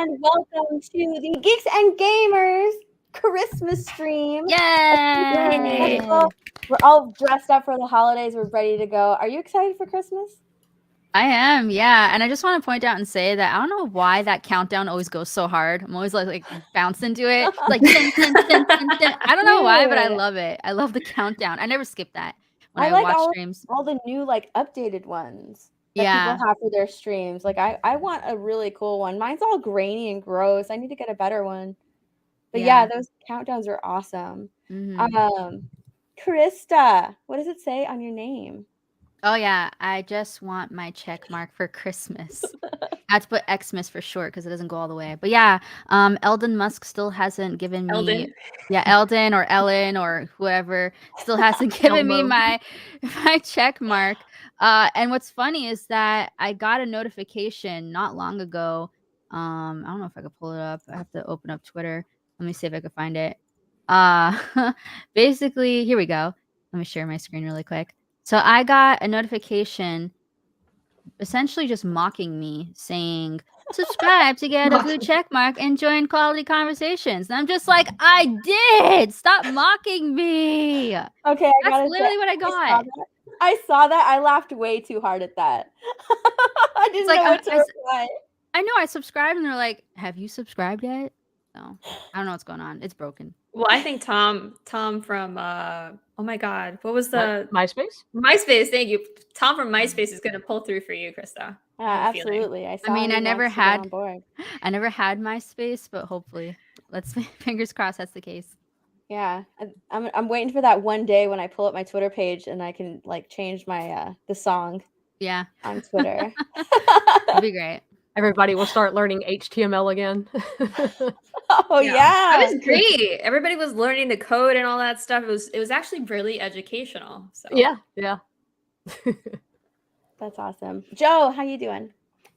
and welcome to the Geeks and Gamers Christmas stream. Yay! We're all dressed up for the holidays. We're ready to go. Are you excited for Christmas? I am, yeah. And I just want to point out and say that I don't know why that countdown always goes so hard. I'm always like bouncing to it. Like, dun, dun, dun, dun, dun. I don't know why, but I love it. I love the countdown. I never skip that when I like watch streams. all the new updated ones that Yeah. people have for their streams. Like I want a really cool one. Mine's all grainy and gross. I need to get a better one. But yeah, those countdowns are awesome. Mm-hmm. Krista, what does it say on your name? Oh yeah, I just want my check mark for Christmas. I had to put Xmas for short because it doesn't go all the way. But yeah, Eldon Musk still hasn't given me Eldon or Ellen or whoever still hasn't given me my check mark. And what's funny is that I got a notification not long ago. I don't know if I could pull it up. I have to open up Twitter. Let me see if I can find it. Basically, here we go. Let me share my screen really quick. So I got a notification essentially just mocking me saying, subscribe to get a blue check mark and join quality conversations. And I'm just like, I did! Stop mocking me! Okay, That's literally what I got. I saw that. I laughed way too hard at that. I didn't know what to reply. I know, I subscribed and they're like, have you subscribed yet? No, I don't know what's going on. It's broken. Well, I think Tom from oh my god, what was the MySpace? MySpace, thank you. Tom from MySpace is gonna pull through for you, Krista. Absolutely. I never had MySpace, but hopefully. Let's fingers crossed that's the case. Yeah. I'm waiting for that one day when I pull up my Twitter page and I can change my the song. Yeah. On Twitter. That'd be great. Everybody will start learning HTML again. Oh yeah. That was great. Everybody was learning the code and all that stuff. It was actually really educational. So yeah. That's awesome. Joe, how you doing?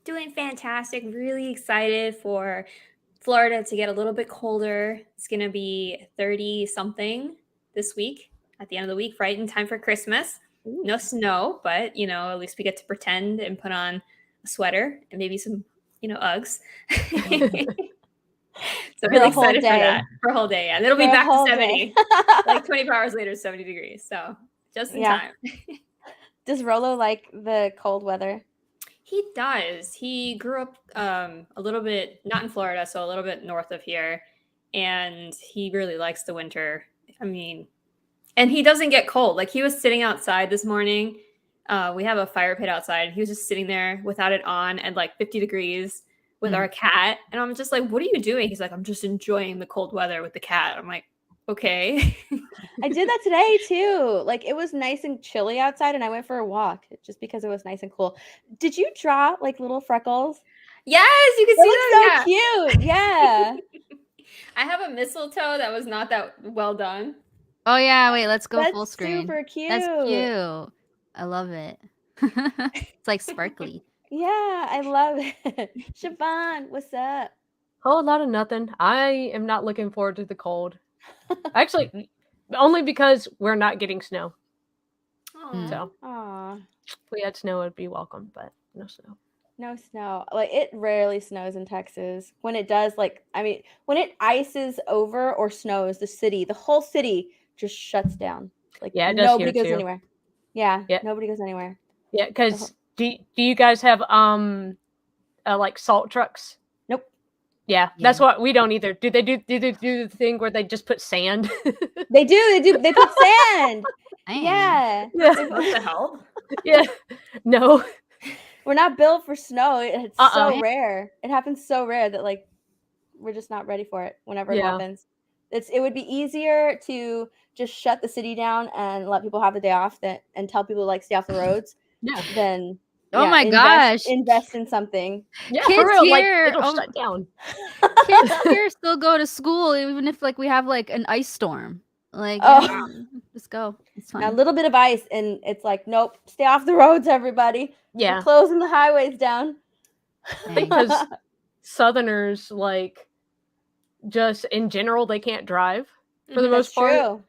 Doing fantastic. Really excited for Florida to get a little bit colder. It's gonna be 30 something this week at the end of the week, right in time for Christmas. Ooh. No snow, but at least we get to pretend and put on a sweater and maybe some Uggs. So really excited for that for a whole day. Yeah, it'll be back to 70. Like 24 hours later, 70 degrees. So just in time. Does Rolo like the cold weather? He does. He grew up a little bit, not in Florida, so a little bit north of here. And he really likes the winter. I mean, and he doesn't get cold. Like he was sitting outside this morning. We have a fire pit outside. He was just sitting there without it on at 50 degrees with our cat. And I'm just like, what are you doing? He's like, I'm just enjoying the cold weather with the cat. I'm like, okay. I did that today too. It was nice and chilly outside and I went for a walk just because it was nice and cool. Did you draw little freckles? Yes, you can see that. So cute. Yeah. I have a mistletoe that was not that well done. Oh yeah, wait, let's go full screen. Super cute. That's cute. I love it. It's sparkly. Yeah, I love it. Siobhan, what's up? Whole lot of nothing. I am not looking forward to the cold. Actually, only because we're not getting snow. So, if we had snow, it'd be welcome, but no snow. No snow. It rarely snows in Texas. When it does, when it ices over or snows, the whole city just shuts down. Yeah, it does nobody here goes too. anywhere. Yeah, nobody goes anywhere. Yeah, because do you guys have salt trucks? Nope. Yeah, that's what we don't either. Do they do the thing where they just put sand? They do. They put sand. Yeah. What the hell? Yeah. No. We're not built for snow. It's so rare. It happens so rare that we're just not ready for it whenever it happens. It would be easier to just shut the city down and let people have the day off and tell people to stay off the roads. Yeah. Then gosh. Invest in something. Yeah, kids for real, here, it'll shut down. Kids here still go to school even if we have an ice storm. Just go. It's fine. A little bit of ice and it's nope, stay off the roads, everybody. Yeah. We're closing the highways down. Because Southerners just in general they can't drive for the most part. True.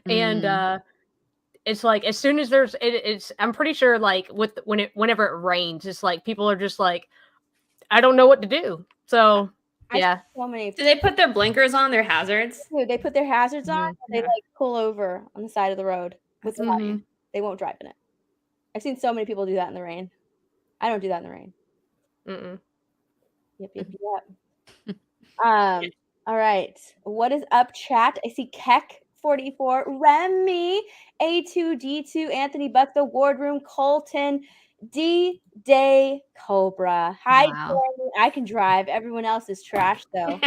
And it's as soon as there's it's I'm pretty sure whenever it rains, it's people are just I don't know what to do. So yeah. So many. Do they put their blinkers on, their hazards? Dude, they put their hazards on and they like pull over on the side of the road with the light. They won't drive in it. I've seen so many people do that in the rain. I don't do that in the rain. Yep. All right. What is up, chat? I see Keck44, Remy, A2D2, Anthony Buck, The Wardroom, Colton, D-Day Cobra. Hi, Jeremy. I can drive. Everyone else is trash, though.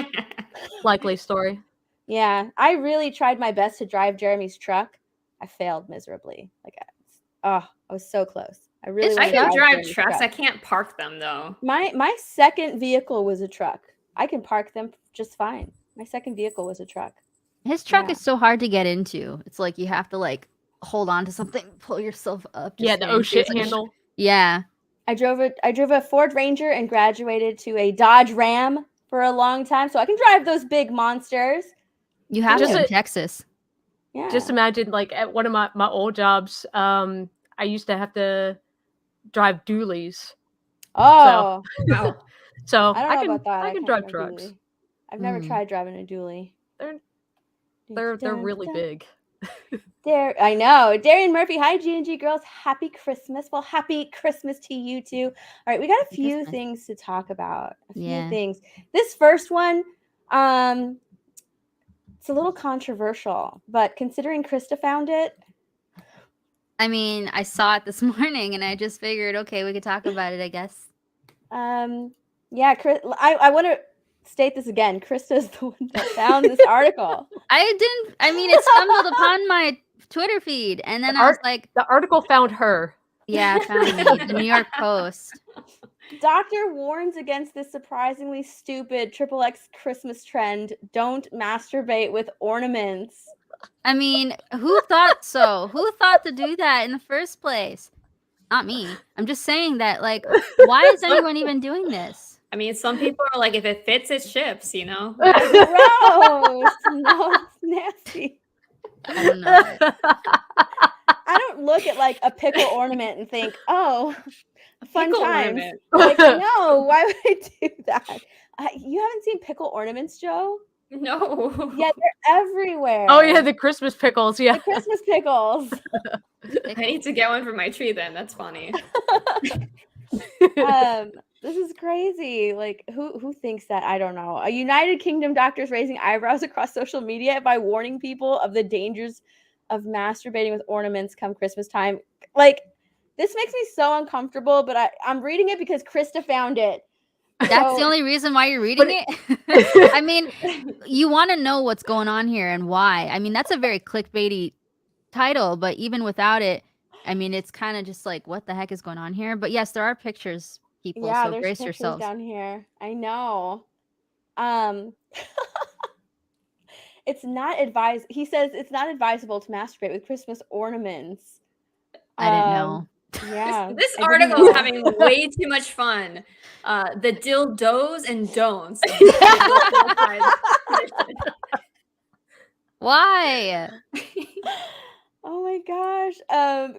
Likely story. Yeah. I really tried my best to drive Jeremy's truck. I failed miserably. I was so close. I can drive trucks. I can't park them though. My second vehicle was a truck. I can park them just fine. My second vehicle was a truck. His truck is so hard to get into. It's like you have to like hold on to something, pull yourself up. Yeah, the shit handle. Yeah. I drove a Ford Ranger and graduated to a Dodge Ram for a long time, so I can drive those big monsters. You have to in Texas. Yeah. Just imagine, like at one of my old jobs, I used to have to drive dualies. Oh, so I don't know about that. I can drive trucks. I've never tried driving a dually. They're really big. I know. Darian Murphy, hi G&G girls. Happy Christmas. Well, happy Christmas to you too. All right, we got a few things to talk about. A few things. This first one, it's a little controversial, but considering Krista found it. I mean, I saw it this morning and I just figured, okay, we could talk about it, I guess. Yeah, I want to state this again. Krista's the one that found this article. It stumbled upon my Twitter feed and then I was like... The article found her. Yeah, it found me. The New York Post. Doctor warns against this surprisingly stupid XXX Christmas trend. Don't masturbate with ornaments. I mean, who thought so? Who thought to do that in the first place? Not me. I'm just saying that, like, why is anyone even doing this? I mean, some people are like, if it fits, it ships, you know? Gross. No, it's nasty. I don't know. I don't look at, like, a pickle ornament and think, oh, fun pickle times. Ornament. Like, no, why would I do that? You haven't seen pickle ornaments, Joe? No. Yeah, they're everywhere. Oh, yeah, the Christmas pickles. Yeah. The Christmas pickles. I need to get one for my tree then. That's funny. This is crazy. Like, who thinks that? I don't know. A United Kingdom doctor is raising eyebrows across social media by warning people of the dangers of masturbating with ornaments come Christmas time. Like, this makes me so uncomfortable, but I'm reading it because Krista found it. That's the only reason why you're reading it? I mean, you want to know what's going on here and why. I mean, that's a very clickbaity title, but even without it, I mean, it's kind of just like, what the heck is going on here? But yes, there are pictures, people, so there's brace pictures yourselves. Down here. I know. It's not advised. He says it's not advisable to masturbate with Christmas ornaments. I didn't know. Yeah. This article is having way too much fun. The dildos and don'ts. Why? Oh my gosh.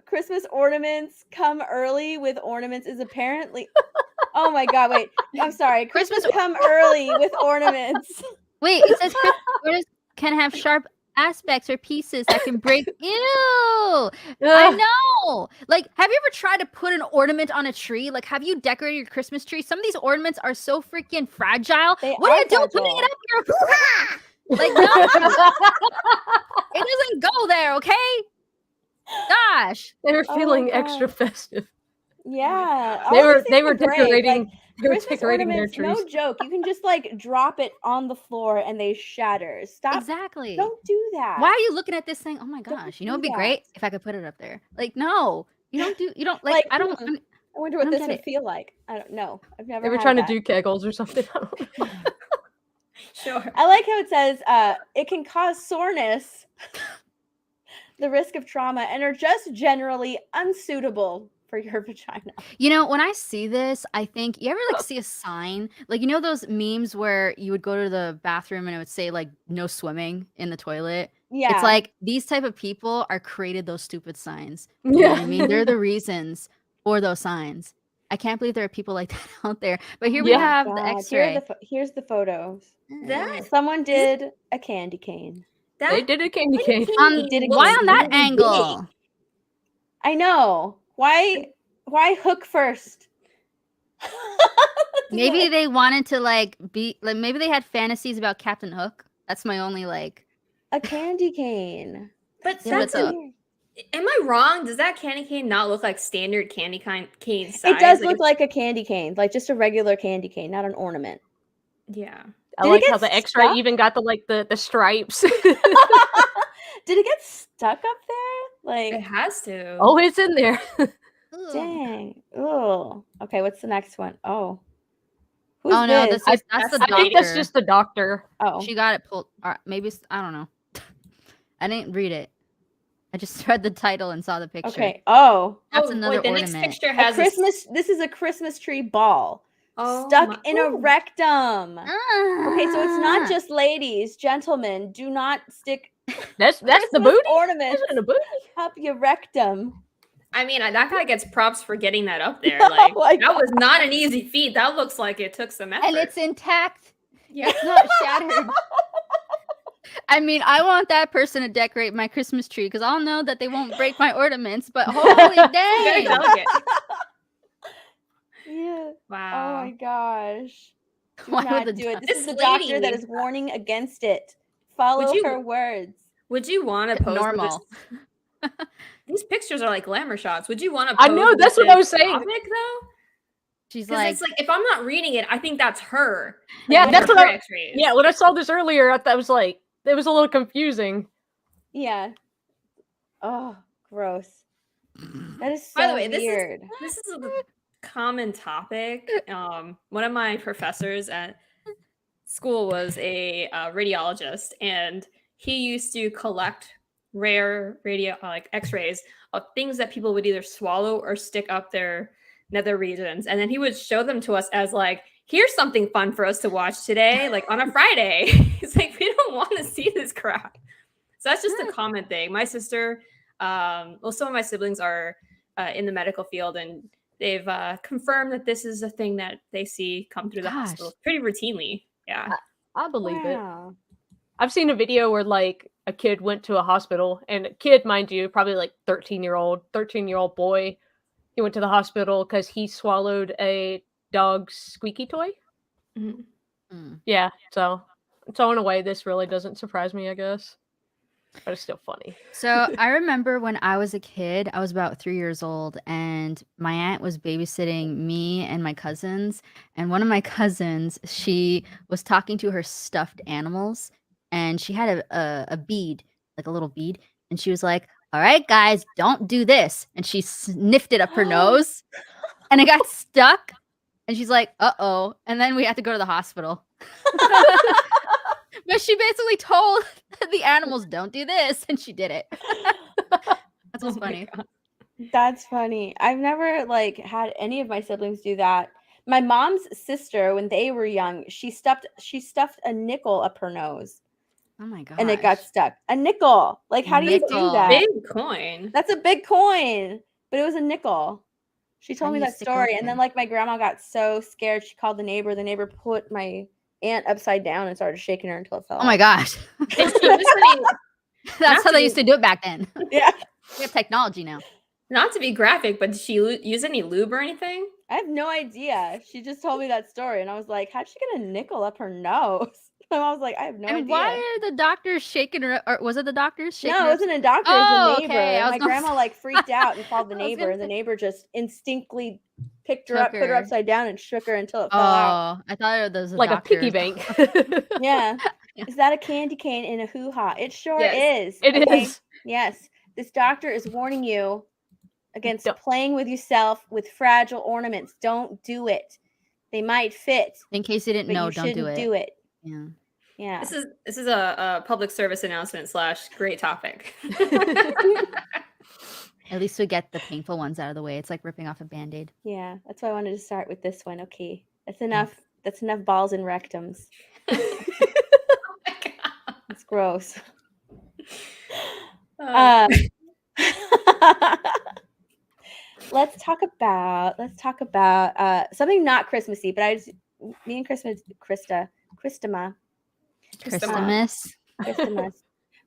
Christmas ornaments come early with ornaments is apparently. Oh my god, wait. I'm sorry. Christmas come early with ornaments. Wait, it says Christmas can have sharp aspects or pieces that can break. Ew! I know. Like, have you ever tried to put an ornament on a tree? Like, have you decorated your Christmas tree? Some of these ornaments are so freaking fragile. What are you doing putting it up here? Like, no. It doesn't go there, okay? Gosh. They were feeling extra festive. Yeah. They were decorating. Like, Christmas ornaments, no joke. You can just like drop it on the floor and they shatter. Stop. Exactly. Don't do that. Why are you looking at this saying, oh my gosh, you know, it'd be great if I could put it up there. Like, no, you don't like, I don't. I wonder what this would feel like. I don't know. I've never. They were trying to do kegels or something. Sure. I like how it says it can cause soreness, the risk of trauma, and are just generally unsuitable for your vagina. You know, when I see this, I think, you ever like see a sign? Like, you know those memes where you would go to the bathroom and it would say like no swimming in the toilet? Yeah. It's like these type of people are created those stupid signs. You know what I mean? They're the reasons for those signs. I can't believe there are people like that out there. But here we have the X-ray. Here's the photos. That someone did a candy cane. They did a candy cane. Why on that angle? Big. I know. Why Hook first? Maybe they wanted to be like, maybe they had fantasies about Captain Hook. That's my only a candy cane. But that's am I wrong? Does that candy cane not look like standard candy cane size? It does look like a candy cane, like just a regular candy cane, not an ornament. Yeah. I like how the X-ray even got the stripes. Did it get stuck up there? It has to. Oh, it's in there. Dang. Oh. Okay, what's the next one? Oh. Who's no, that's the doctor. I think that's just the doctor. Oh. She got it pulled. Maybe, I don't know. I didn't read it. I just read the title and saw the picture. Okay. Oh. That's another the ornament. next picture has this is a Christmas tree ball. Stuck in a rectum. Okay, so it's not just ladies, gentlemen. Do not stick. That's the booty ornament up your rectum. I mean, that guy gets props for getting that up there. That was not an easy feat. That looks like it took some effort. And it's intact. Yeah, it's not shattered. I mean, I want that person to decorate my Christmas tree because I'll know that they won't break my ornaments. But holy dang! Yeah. Wow. Oh my gosh. Why not would do it. This is the doctor that is warning against it. Follow her words. Would you want to post normal? These pictures are like glamour shots. Would you want to? I know that's what I was saying. Though, she's it's like if I'm not reading it, I think that's her. Yeah, that's what Yeah, when I saw this earlier, I thought it was a little confusing. Yeah. Oh, gross. That is so By the way, weird. This is a common topic. One of my professors at school was a radiologist, and he used to collect rare X-rays of things that people would either swallow or stick up their nether regions, and then he would show them to us as here's something fun for us to watch today, on a Friday. He's like, we don't want to see this crap. So that's just a common thing. My sister, some of my siblings are in the medical field, and they've confirmed that this is a thing that they see come through the hospital pretty routinely. Yeah, I believe it. I've seen a video where a kid went to a hospital, and a kid, mind you, probably 13-year-old boy. He went to the hospital because he swallowed a dog's squeaky toy. Mm-hmm. Yeah, so in a way, this really doesn't surprise me, I guess. But it's still funny. So I remember when I was a kid, I was about 3 years old, and my aunt was babysitting me and my cousins. And one of my cousins, she was talking to her stuffed animals, and she had a bead, a little bead, and she was like, "All right, guys, don't do this." And she sniffed it up her nose, and it got stuck. And she's like, "Uh-oh." And then we had to go to the hospital. But she basically told the animals, "Don't do this," and she did it. That's what's funny. That's funny. I've never had any of my siblings do that. My mom's sister, when they were young, she stuffed a nickel up her nose. Oh my god! And it got stuck. A nickel. How do you do that? Big coin. That's a big coin, but it was a nickel. She told me that story, and then my grandma got so scared, she called the neighbor. The neighbor put my aunt upside down and started shaking her until it fell. Oh my gosh! That's how they used to do it back then. Yeah, we have technology now. Not to be graphic, but did she use any lube or anything? I have no idea. She just told me that story, and I was like, "How'd she get a nickel up her nose?" And I was like, "I have no idea." Why are the doctors shaking her? Or was it the doctors shaking her? No, it wasn't a doctor. It was a neighbor. Okay. My grandma freaked out and called the neighbor, and the neighbor just instinctively picked her up, put her upside down, and shook her until it fell out. Oh, I thought it was a piggy bank. Yeah. Is that a candy cane in a hoo-ha? It sure is. It is. Yes. This doctor is warning you against playing with yourself with fragile ornaments. Don't do it. They might fit. In case you didn't know, don't do it. Do it. Yeah. Yeah. This is a public service announcement / great topic. At least we get the painful ones out of the way. It's like ripping off a Band-Aid. Yeah, that's why I wanted to start with this one. Okay. That's enough. That's enough balls and rectums. Oh my god. It's gross. let's talk about something not Christmassy, but me and Christmas Christmas.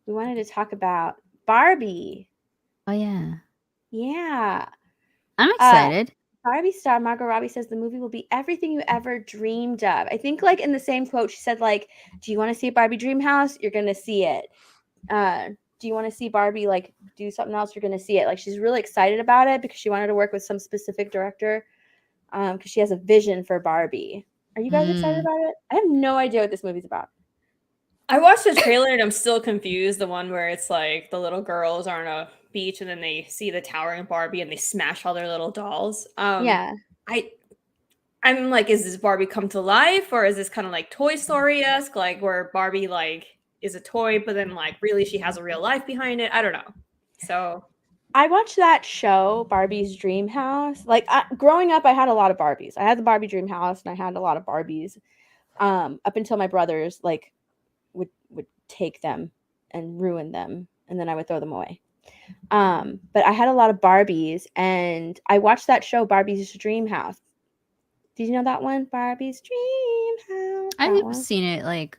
We wanted to talk about Barbie. Oh yeah. Yeah. I'm excited. Barbie star Margot Robbie says the movie will be everything you ever dreamed of. I think like in the same quote she said like, do you want to see a Barbie dream house? You're going to see it. Do you want to see Barbie like do something else? You're going to see it. Like she's really excited about it because she wanted to work with some specific director because she has a vision for Barbie. Are you guys excited about it? I have no idea what this movie's about. I watched the trailer and I'm still confused. The one where it's like the little girls are on a beach and then they see the towering Barbie and they smash all their little dolls. Yeah. I'm like, is this Barbie come to life, or is this kind of like Toy Story-esque, like where Barbie like is a toy, but then like really she has a real life behind it? I don't know. So I watched that show, Barbie's Dream House. Like growing up, I had a lot of Barbies. I had the Barbie Dream House, and I had a lot of Barbies. Up until my brothers like would take them and ruin them, and then I would throw them away. But I had a lot of Barbies, and I watched that show, Barbie's Dream House. Did you know that one? Barbie's Dream House. I've seen it like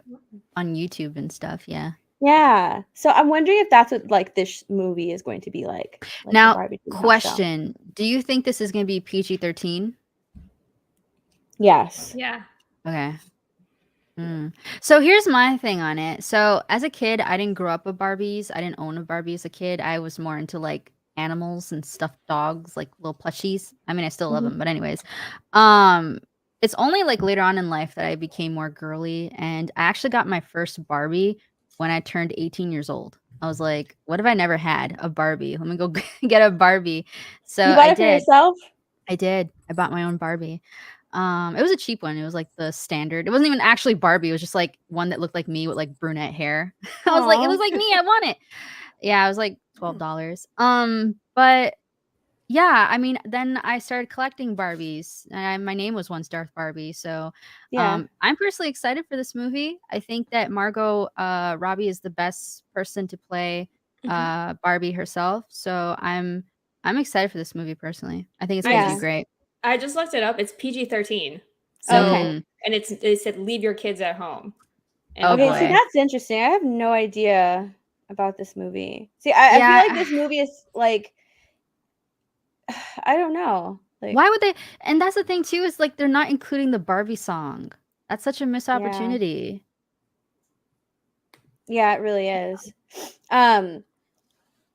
on YouTube and stuff. Yeah. Yeah. So I'm wondering if that's what like this movie is going to be like now, question: do you think this is going to be PG-13? Yes. Yeah. Okay. So here's my thing on it. So as a kid, I didn't grow up with Barbies. I didn't own a Barbie as a kid. I was more into like animals and stuffed dogs, like little plushies. I mean, I still love them, but anyways, it's only like later on in life that I became more girly, and I actually got my first Barbie when I turned 18 years old. I was like, what if I never had a Barbie? Let me go get a Barbie. So you bought it for yourself? I did. I bought my own Barbie. It was a cheap one. It was like the standard. It wasn't even actually Barbie. It was just like one that looked like me with like brunette hair. I was like, it looks like me. I want it. Yeah, it was like $12. But yeah, I mean, then I started collecting Barbies. And my name was once Darth Barbie. So I'm personally excited for this movie. I think that Margot Robbie is the best person to play Barbie herself. So I'm excited for this movie personally. I think it's going to be great. I just looked it up. It's PG-13. So and it said leave your kids at home. And see, that's interesting. I have no idea about this movie. See, I feel like this movie is like, I don't know. Like, why would they? And that's the thing too, is like they're not including the Barbie song. That's such a missed opportunity. Yeah, it really is. When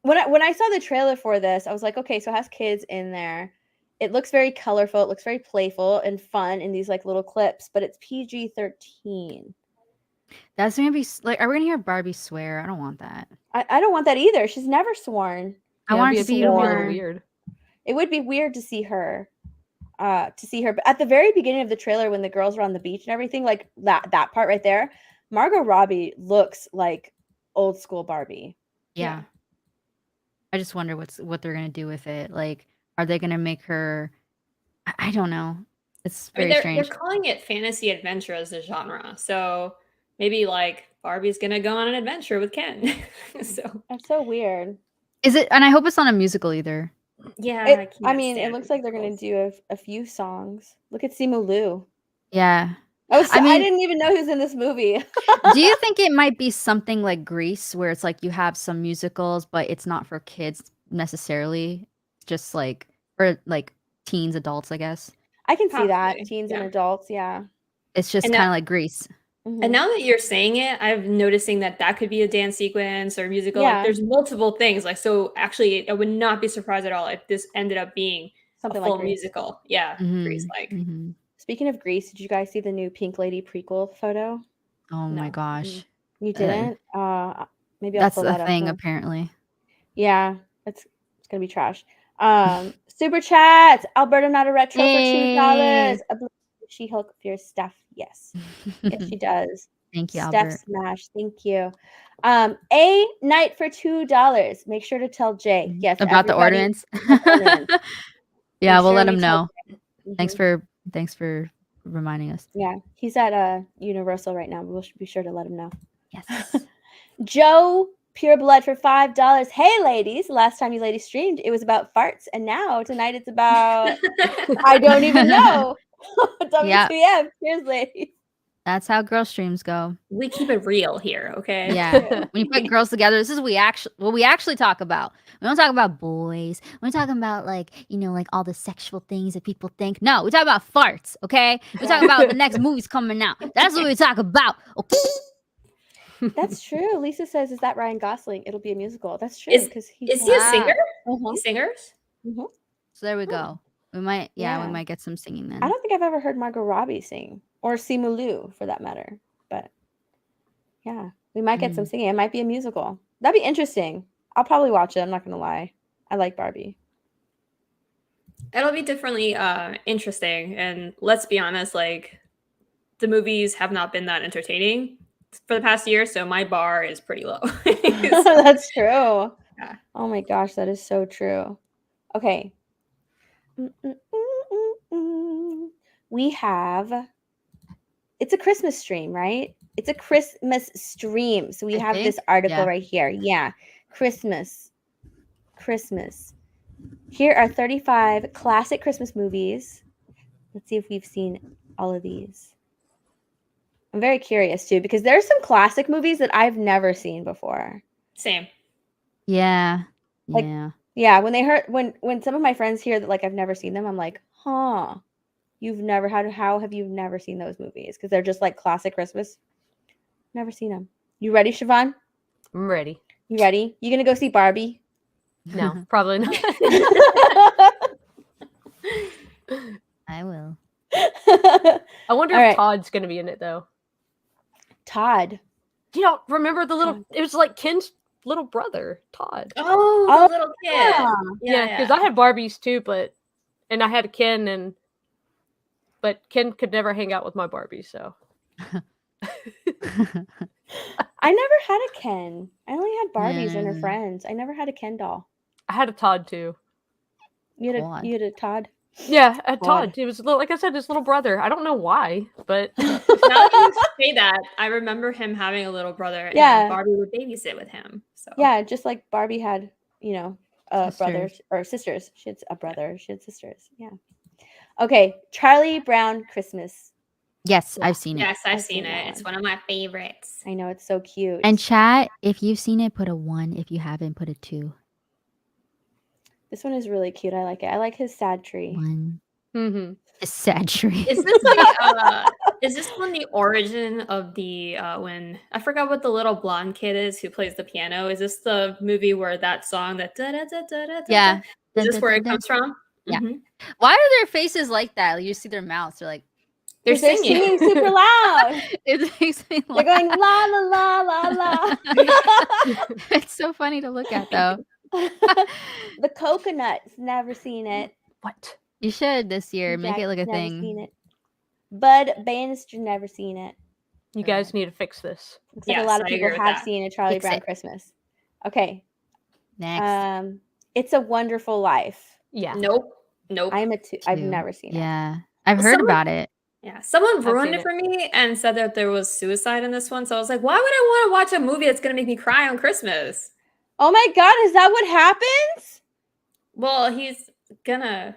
I saw the trailer for this, I was like, okay, so it has kids in there. It looks very colorful. It looks very playful and fun in these like little clips, but it's PG-13. That's gonna be like, are we gonna hear Barbie swear? I don't want that. I don't want that either. She's never sworn. I want it to be more weird. It would be weird to see her. But at the very beginning of the trailer, when the girls are on the beach and everything, like that part right there, Margot Robbie looks like old school Barbie. Yeah. I just wonder what they're gonna do with it. Like, are they gonna make her? I don't know. It's very strange. They're calling it fantasy adventure as a genre, so maybe like Barbie's gonna go on an adventure with Ken. So that's so weird. Is it? And I hope it's not a musical either. Yeah, I mean, it looks like they're gonna do a few songs. Look at Simu Liu. Yeah. I didn't even know who's in this movie. Do you think it might be something like Grease, where it's like you have some musicals, but it's not for kids necessarily, just like for like teens, adults, I guess? I can see that. Teens and adults, yeah. It's just kind of like Grease. And now that you're saying it, I'm noticing that could be a dance sequence or musical. Like, there's multiple things. Like, so actually, I would not be surprised at all if this ended up being something a full like musical. Yeah, Grease-like. Speaking of Grease, did you guys see the new Pink Lady prequel photo? Oh my gosh. You didn't? Maybe I'll that's pull that a up thing, apparently. Yeah, it's gonna be trash. Super chat, Alberta Not a Retro for $2. She-Hulk Fierce Steph. Yes. Yes, she does. Thank you, Steph Albert. Smash. Thank you. A Night for $2. Make sure to tell Jay. Yes. About the ornaments. Yeah, we'll let him know. Thanks for reminding us. Yeah. He's at Universal right now. We'll be sure to let him know. Yes. Joe Pure Blood for $5. Hey, ladies, last time you ladies streamed, it was about farts, and now tonight it's about I don't even know. WTF. Cheers, ladies. That's how girl streams go. We keep it real here, okay? Yeah. When you put girls together, this is what we actually talk about. We don't talk about boys. We're talking about like all the sexual things that people think. No, we talk about farts, okay? We talk about the next movie's coming out. That's what we talk about. Okay. That's true. Lisa says, "Is that Ryan Gosling? It'll be a musical." That's true Is he a singer? He singers? Mm-hmm. So there we go. We might we might get some singing then. I don't think I've ever heard Margot Robbie sing, or Simu Liu for that matter. But yeah, we might get some singing. It might be a musical. That'd be interesting. I'll probably watch it. I'm not gonna lie. I like Barbie. It'll be definitely interesting. And let's be honest, like the movies have not been that entertaining for the past year, so my bar is pretty low. That's true. Yeah. Oh my gosh, that is so true. Okay. We have, it's a Christmas stream, right? It's a Christmas stream. So we have this article right here. Yeah. Christmas. Here are 35 classic Christmas movies. Let's see if we've seen all of these. I'm very curious too, because there's some classic movies that I've never seen before. Same. Yeah. Like, yeah. When they heard, when some of my friends hear that like I've never seen them, I'm like, huh. How have you never seen those movies? Because they're just like classic Christmas. Never seen them. You ready, Siobhan? I'm ready. You ready? You gonna go see Barbie? No, probably not. I will. I wonder if Todd's gonna be in it though. Todd. You don't remember the little? It was like Ken's little brother, Todd. Oh, the little kid. Yeah, because I had Barbies too, and I had a Ken, but Ken could never hang out with my Barbie, so. I never had a Ken. I only had Barbies and her friends. I never had a Ken doll. I had a Todd too. You had a Todd? Yeah, a Todd. It was like I said, his little brother. I don't know why, but now that you say that, I remember him having a little brother. Yeah, and Barbie would babysit with him. So yeah, just like Barbie had, brothers or sisters. She had a brother. She had sisters. Yeah. Okay, Charlie Brown Christmas. Yes, I've seen it. Yes, I've seen it. It's one of my favorites. I know, it's so cute. And chat, if you've seen it, put a 1. If you haven't, put a 2. This one is really cute. I like it. I like his sad tree. 1. Mm-hmm. His sad tree. Is this one the origin of the when I forgot what the little blonde kid is who plays the piano? Is this the movie where that song that yeah? Is this where it comes from? Yeah. Mm-hmm. Why are their faces like that? Like, you see their mouths. They're like they're singing super loud. They're going la la la la la. It's so funny to look at though. The Coconuts. Never seen it. What? You should this year. Make it like a thing. Never seen it. Bud Bannister. Never seen it. You guys need to fix this. Looks like a lot of people have seen a Charlie Brown Christmas. Okay. Next. It's a Wonderful Life. Yeah. Nope. I'm a 2. I've never seen it. Yeah. I've heard about it. Yeah, someone ruined it for me and said that there was suicide in this one. So I was like, why would I want to watch a movie that's going to make me cry on Christmas? Oh my God, is that what happens? Well, he's going to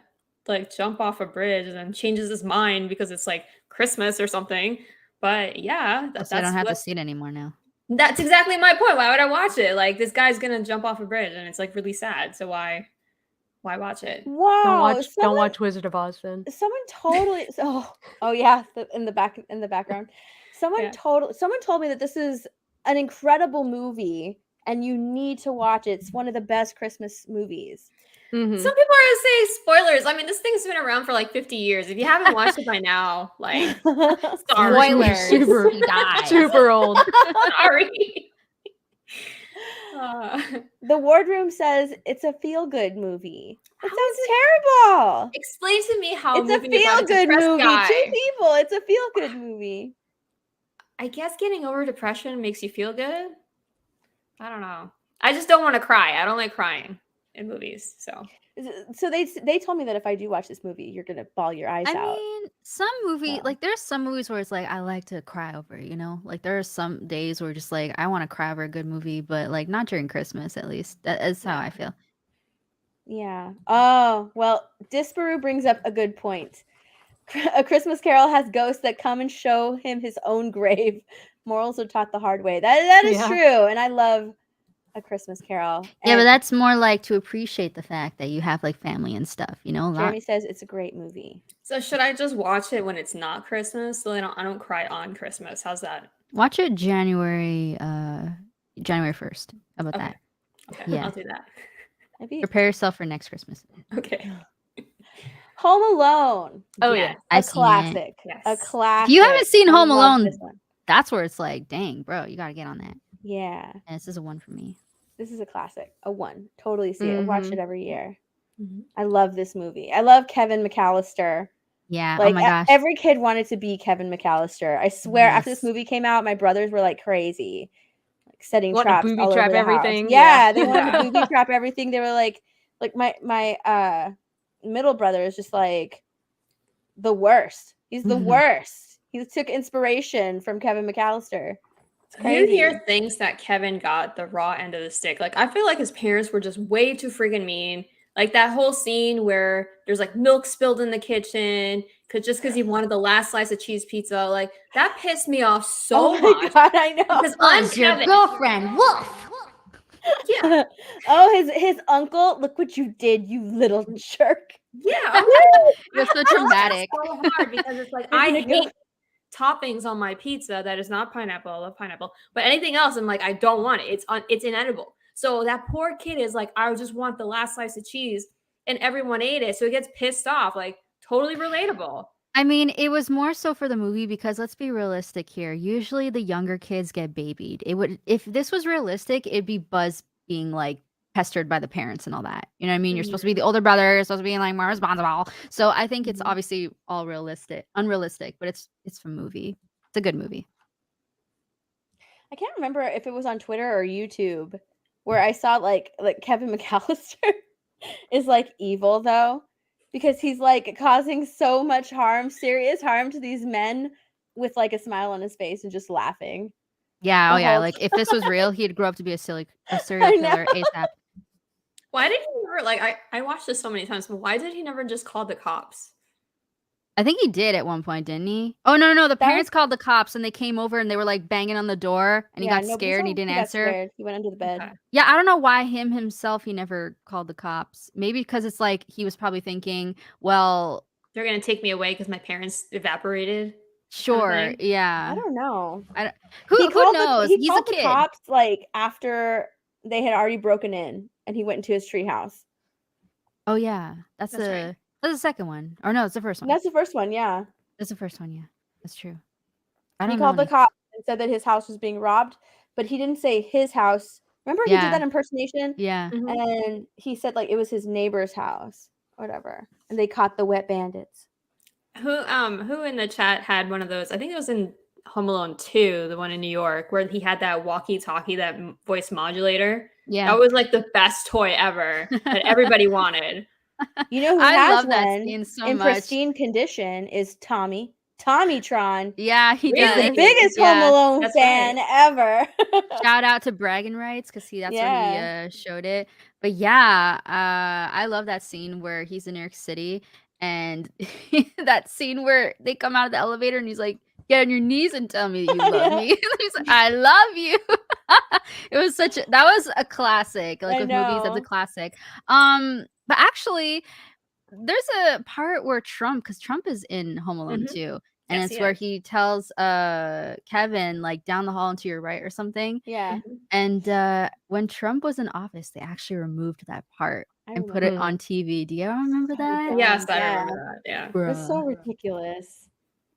like jump off a bridge and then changes his mind because it's like Christmas or something. But yeah, that's I don't have to see it anymore now. That's exactly my point. Why would I watch it? Like this guy's going to jump off a bridge and it's like really sad. So why watch it? Wow! Don't watch Wizard of Oz then. Someone totally. Oh yeah, in the background. Someone told me that this is an incredible movie and you need to watch it. It's one of the best Christmas movies. Mm-hmm. Some people are saying spoilers. I mean, this thing's been around for like 50 years. If you haven't watched it by now, like spoilers, super old. Sorry. The Wardroom says it's a feel-good movie. That sounds terrible. Explain to me how it's a feel-good movie. Guy. 2 people. It's a feel-good movie. I guess getting over depression makes you feel good. I don't know. I just don't want to cry. I don't like crying. in movies. So they told me that if I do watch this movie, you're gonna bawl your eyes out. I mean, some movie like there's some movies where it's like I like to cry over, you know? Like there are some days where just like I want to cry over a good movie, but like not during Christmas at least. That is how I feel. Yeah. Oh, well, Disparu brings up a good point. A Christmas Carol has ghosts that come and show him his own grave. Morals are taught the hard way. That is true, and I love A Christmas Carol. Yeah, but that's more like to appreciate the fact that you have like family and stuff, you know? Jeremy says it's a great movie. So should I just watch it when it's not Christmas so I don't cry on Christmas? How's that? Watch it January 1st. How about that? Okay, yeah. I'll do that. Prepare yourself for next Christmas. Okay. Home Alone. Oh yeah, a classic. Yes. A classic. If you haven't seen Home Alone, that's where it's like, dang, bro, you gotta get on that. Yeah. And this is a 1 for me. This is a classic. A 1. Totally see it. I watch it every year. I love this movie. I love Kevin McAllister. Yeah. Like, oh my gosh. Every kid wanted to be Kevin McAllister. I swear, after this movie came out, my brothers were like crazy. Setting traps booby all trap over the everything. House. Yeah, they wanted to booby trap everything. They were like my middle brother is just like the worst. He's the worst. He took inspiration from Kevin McAllister. Who here thinks that Kevin got the raw end of the stick? Like, I feel like his parents were just way too freaking mean. Like that whole scene where there's like milk spilled in the kitchen because he wanted the last slice of cheese pizza. Like that pissed me off so much. God, I know. Because I'm your Kevin. girlfriend, Wolf. Yeah. Oh, his uncle. Look what you did, you little jerk. Yeah. It was so dramatic. So hard because it's like I hate toppings on my pizza that is not pineapple. I love pineapple, but anything else, I'm like, I don't want it. It's inedible. So that poor kid is like, I just want the last slice of cheese, and everyone ate it, so he gets pissed off. Like, totally relatable. I mean, it was more so for the movie because let's be realistic here. Usually, the younger kids get babied. If this was realistic, it'd be Buzz being like pestered by the parents and all that. You know what I mean? You're supposed to be the older brother. You're supposed to be like more responsible. So I think it's obviously all unrealistic, but it's a movie. It's a good movie. I can't remember if it was on Twitter or YouTube where I saw like Kevin McAllister is like evil though, because he's like causing so much serious harm to these men with like a smile on his face and just laughing. Yeah, like if this was real, he'd grow up to be a serial killer ASAP. Why did he never I watched this so many times, but why did he never just call the cops? I think he did at one point, didn't he? Oh no, the parents called the cops and they came over and they were like banging on the door and he got scared and he didn't answer. He went under the bed. Okay. Yeah, I don't know why himself he never called the cops. Maybe because it's like he was probably thinking, well, they're gonna take me away because my parents evaporated. Sure, yeah. I don't know. Who knows? He He's called a kid. The cops like after they had already broken in and he went into his treehouse. Oh yeah, that's the second one. Or no, it's the first one. That's the first one, yeah. That's the first one, yeah. That's true. He called the cops and said that his house was being robbed, but he didn't say his house. Remember he did that impersonation? Yeah. And he said like it was his neighbor's house or whatever. And they caught the wet bandits. Who in the chat had one of those? I think it was in Home Alone 2, the one in New York, where he had that walkie-talkie, that voice modulator. Yeah. That was like the best toy ever that everybody wanted. You know who I has love that one scene so in much. pristine condition is Tommytron. Yeah, he He's does. the biggest Home Alone fan ever. Shout out to Bragging Rights because that's where he showed it. But yeah, I love that scene where he's in New York City and that scene where they come out of the elevator and he's like, get on your knees and tell me that you love me. He's like, I love you. That was a classic. Like with movies, that's a classic. But actually, there's a part where Trump is in Home Alone too. And it's where he tells Kevin, like, down the hall and to your right or something. Yeah. And when Trump was in office, they actually removed that part and put it on TV. Do you ever remember that? Yes, I remember that. Yeah. It's so ridiculous.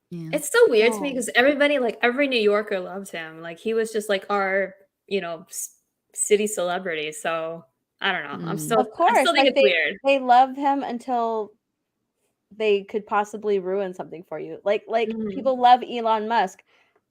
Yeah. It's so weird to me because everybody, like every New Yorker loved him. Like he was just like our, city celebrity. So I don't know. I still think it's weird. They love him until they could possibly ruin something for you. Like people love Elon Musk,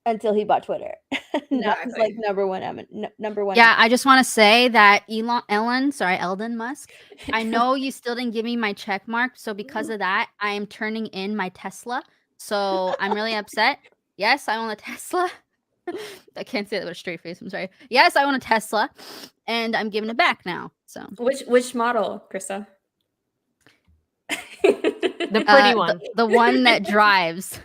until he bought Twitter. That was like Exactly. number one. Yeah, I just want to say that Eldon Musk, I know you still didn't give me my check mark, so because of that, I am turning in my Tesla. So I'm really upset. Yes, I own a Tesla. I can't say that with a straight face. I'm sorry. Yes, I own a Tesla, and I'm giving it back now. So Which model, Krista? The pretty one. the one that drives.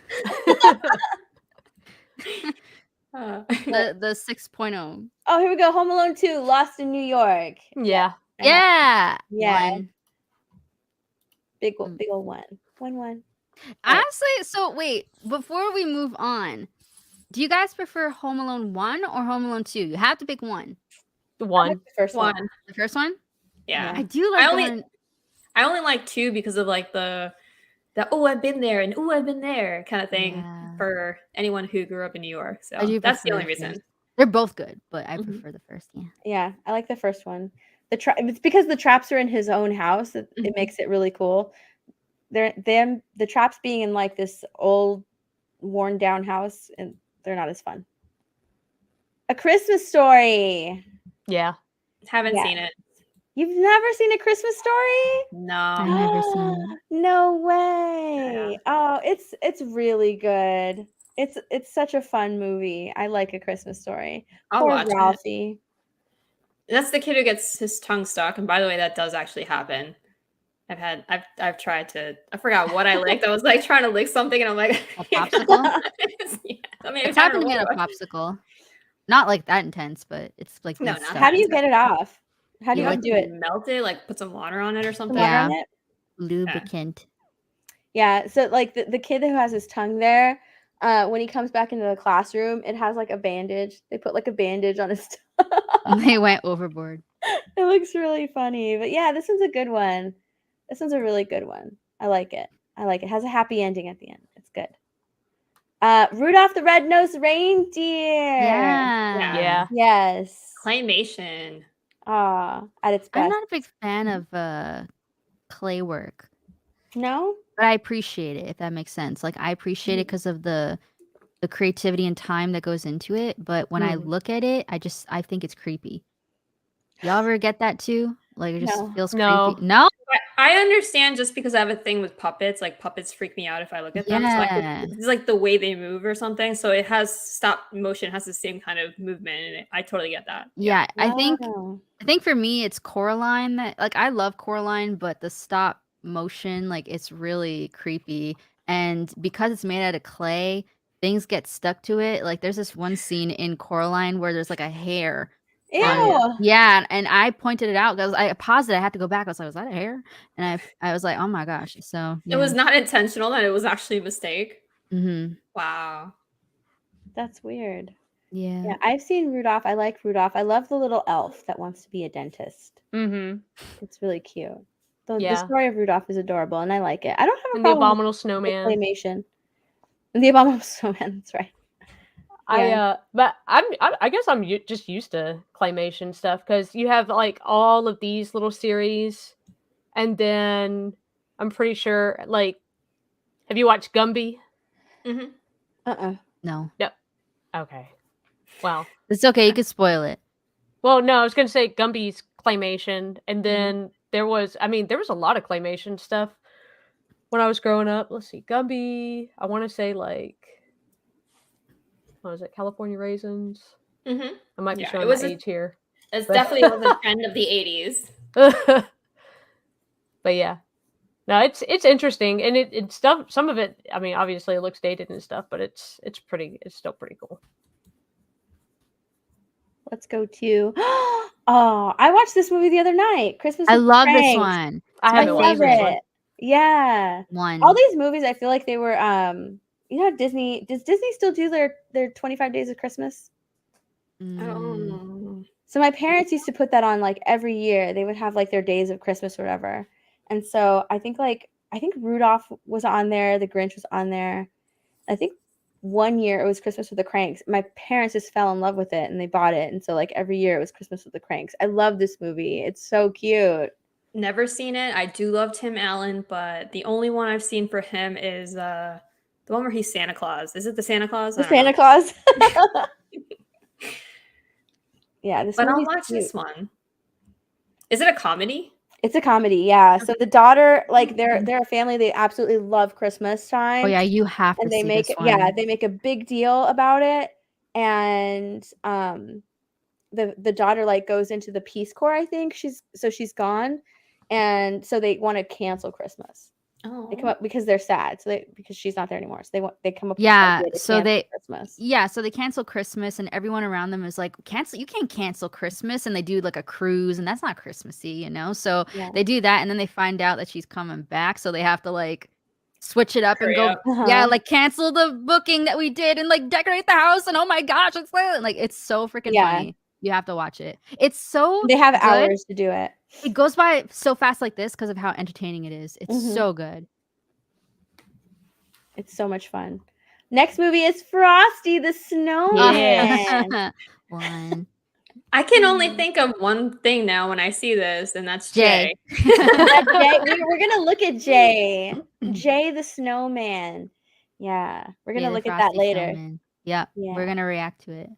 The 6.0. Oh, here we go. Home Alone 2, Lost in New York. Yeah. Yeah. Yeah. One. Big old one. 1-1. Honestly, so wait, before we move on, do you guys prefer Home Alone 1 or Home Alone 2? You have to pick one. One. The first one. The first one? Yeah. I do like one. I only like 2 because of like the oh, I've been there and oh, I've been there kind of thing for anyone who grew up in New York. So that's the only reason. They're both good, but I prefer the first. Yeah. Yeah, I like the first one. It's because the traps are in his own house. It makes it really cool. The traps being in like this old, worn down house, and they're not as fun. A Christmas Story. Yeah. Haven't seen it. You've never seen A Christmas Story? No. I've never seen it. No way. Yeah. Oh, it's really good. It's such a fun movie. I like A Christmas Story. I'll Poor watch Ralphie. That's the kid who gets his tongue stuck. And by the way, that does actually happen. I've tried to. I forgot what I licked. I was like trying to lick something, and I'm like a popsicle. Yeah, I mean, it's happened to me at a popsicle. Not like that intense, but it's like no. How do you get it off? How do you like do it? Melt it, like put some water on it or something. Yeah, on it? Lubricant. Yeah. So like the kid who has his tongue there, when he comes back into the classroom, it has like a bandage. They put like a bandage on his tongue. They went overboard. It looks really funny, but yeah, this one's a good one. This one's a really good one. I like it. It has a happy ending at the end. It's good. Rudolph the Red-Nosed Reindeer. Yeah. Yes. Claymation. At its best. I'm not a big fan of clay work. No? But I appreciate it, if that makes sense. Like, I appreciate it because of the creativity and time that goes into it. But when I look at it, I think it's creepy. Y'all ever get that too? Like, it just feels creepy. No? I understand just because I have a thing with puppets. Like, puppets freak me out if I look at them. So it's like the way they move or something. So it has stop motion, has the same kind of movement. And I totally get that. Yeah. I think for me, it's Coraline that, like, I love Coraline, but the stop motion, like, it's really creepy. And because it's made out of clay, things get stuck to it. Like, there's this one scene in Coraline where there's like a hair. Ew. Yeah, and I pointed it out because I paused it. I had to go back. I was like, "Was that a hair?" And I was like, "Oh my gosh!" So it was not intentional; that it was actually a mistake. Mm-hmm. Wow, that's weird. Yeah, I've seen Rudolph. I like Rudolph. I love the little elf that wants to be a dentist. Mm-hmm. It's really cute. The story of Rudolph is adorable, and I like it. I don't have a problem the Abominable Snowman. Claymation. And the Abominable Snowman. That's right. But I guess I'm just used to claymation stuff because you have like all of these little series, and then I'm pretty sure like, have you watched Gumby? Mm-hmm. No. Yep. Okay. Well, it's okay. You could spoil it. Well, no, I was gonna say Gumby's claymation, and then there was a lot of claymation stuff when I was growing up. Let's see, Gumby. I want to say like. What was it? California Raisins. Mm-hmm. I might be showing my age here. It definitely was a trend of the 80s. But yeah, no, it's interesting, and it's stuff. Some of it, I mean, obviously it looks dated and stuff, but it's still pretty cool. Let's go to. Oh, I watched this movie the other night. Christmas. I love this one. I haven't watched this one. Yeah. All these movies, I feel like they were. You know, Disney. Does Disney still do their 25 Days of Christmas? Oh. So my parents used to put that on like every year. They would have like their days of Christmas or whatever. And so I think Rudolph was on there. The Grinch was on there. I think one year it was Christmas with the Cranks. My parents just fell in love with it and they bought it. And so like every year it was Christmas with the Cranks. I love this movie. It's so cute. Never seen it. I do love Tim Allen, but the only one I've seen for him is The one where he's Santa Claus. Is it the Santa Claus? The Santa Claus. Yeah, but I'll watch this one. Is it a comedy? It's a comedy, yeah. So the daughter, like they're a family. They absolutely love Christmas time. Oh yeah, you have to they see make this one. Yeah, they make a big deal about it, and the daughter like goes into the Peace Corps. I think she's gone, and so they want to cancel Christmas. Oh, they come up because they're sad. So because she's not there anymore. So they come up. Yeah. With So Christmas. Yeah. So they cancel Christmas, and everyone around them is like, "You can't cancel Christmas," and they do like a cruise, and that's not Christmassy, you know. So they do that, and then they find out that she's coming back, so they have to like switch it up and go, like cancel the booking that we did, and like decorate the house, and oh my gosh, it's so freaking funny. You have to watch it. It's so they have hours to do it. It goes by so fast like this because of how entertaining it is. It's so good. It's so much fun. Next movie is Frosty the Snowman. One. I can only think of one thing now when I see this, and that's Jay. We're gonna look at Jay. Jay the Snowman. Yeah, we're gonna look at that later. Yeah, we're gonna react to it.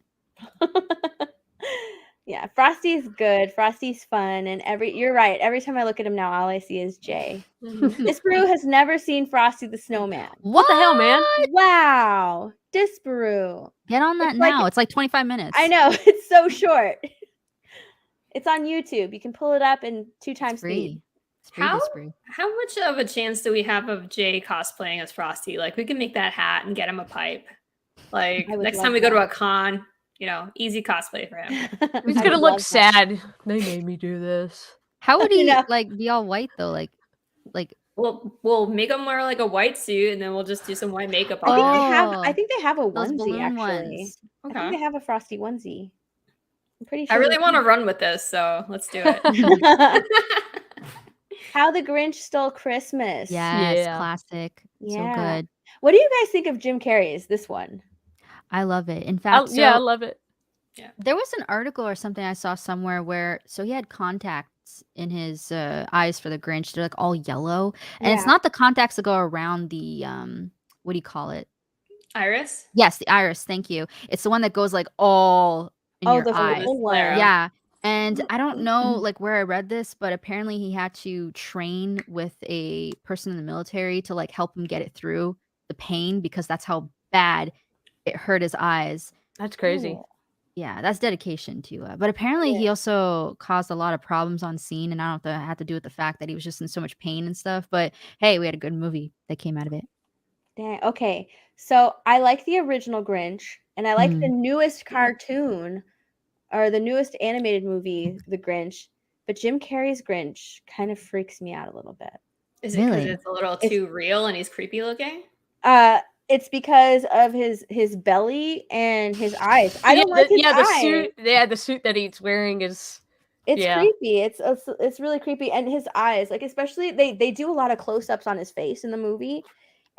Yeah, Frosty's good. Frosty's fun, and you're right. Every time I look at him now, all I see is Jay. Disparu has never seen Frosty the Snowman. What the hell, man? Wow, Disparu. Get on that now. It's like 25 minutes. I know, it's so short. It's on YouTube. You can pull it up in 2 times speed. How much of a chance do we have of Jay cosplaying as Frosty? Like, we can make that hat and get him a pipe. Like, next time we go to a con, easy cosplay for him. He's gonna look sad. They made me do this. How would he like be all white though? Like we'll make him wear like a white suit, and then we'll just do some white makeup. I think they have a onesie actually. Okay. I think they have a Frosty onesie. I'm pretty sure. I really want to run with this, so let's do it. How the Grinch Stole Christmas. Yes, classic. So good. What do you guys think of Jim Carrey's this one? I love it. In fact, I love it. Yeah. There was an article or something I saw somewhere where he had contacts in his eyes for the Grinch. They're like all yellow, and it's not the contacts that go around the what do you call it? Iris? Yes, the iris. Thank you. It's the one that goes like all in your eye. Yeah. And I don't know like where I read this, but apparently he had to train with a person in the military to like help him get it through the pain because that's how bad it hurt his eyes. That's crazy. Yeah, that's dedication to but apparently he also caused a lot of problems on scene, and I don't know if that had to do with the fact that he was just in so much pain and stuff, but hey, we had a good movie that came out of it. Dang. Okay, so I like the original Grinch, and I like the newest cartoon or the newest animated movie, The Grinch, but Jim Carrey's Grinch kind of freaks me out a little bit. Is it because it's a little too real and he's creepy looking? It's because of his belly and his eyes. I don't like his eyes. Suit. Yeah, the suit that he's wearing is. It's creepy. It's really creepy, and his eyes, like especially they do a lot of close-ups on his face in the movie,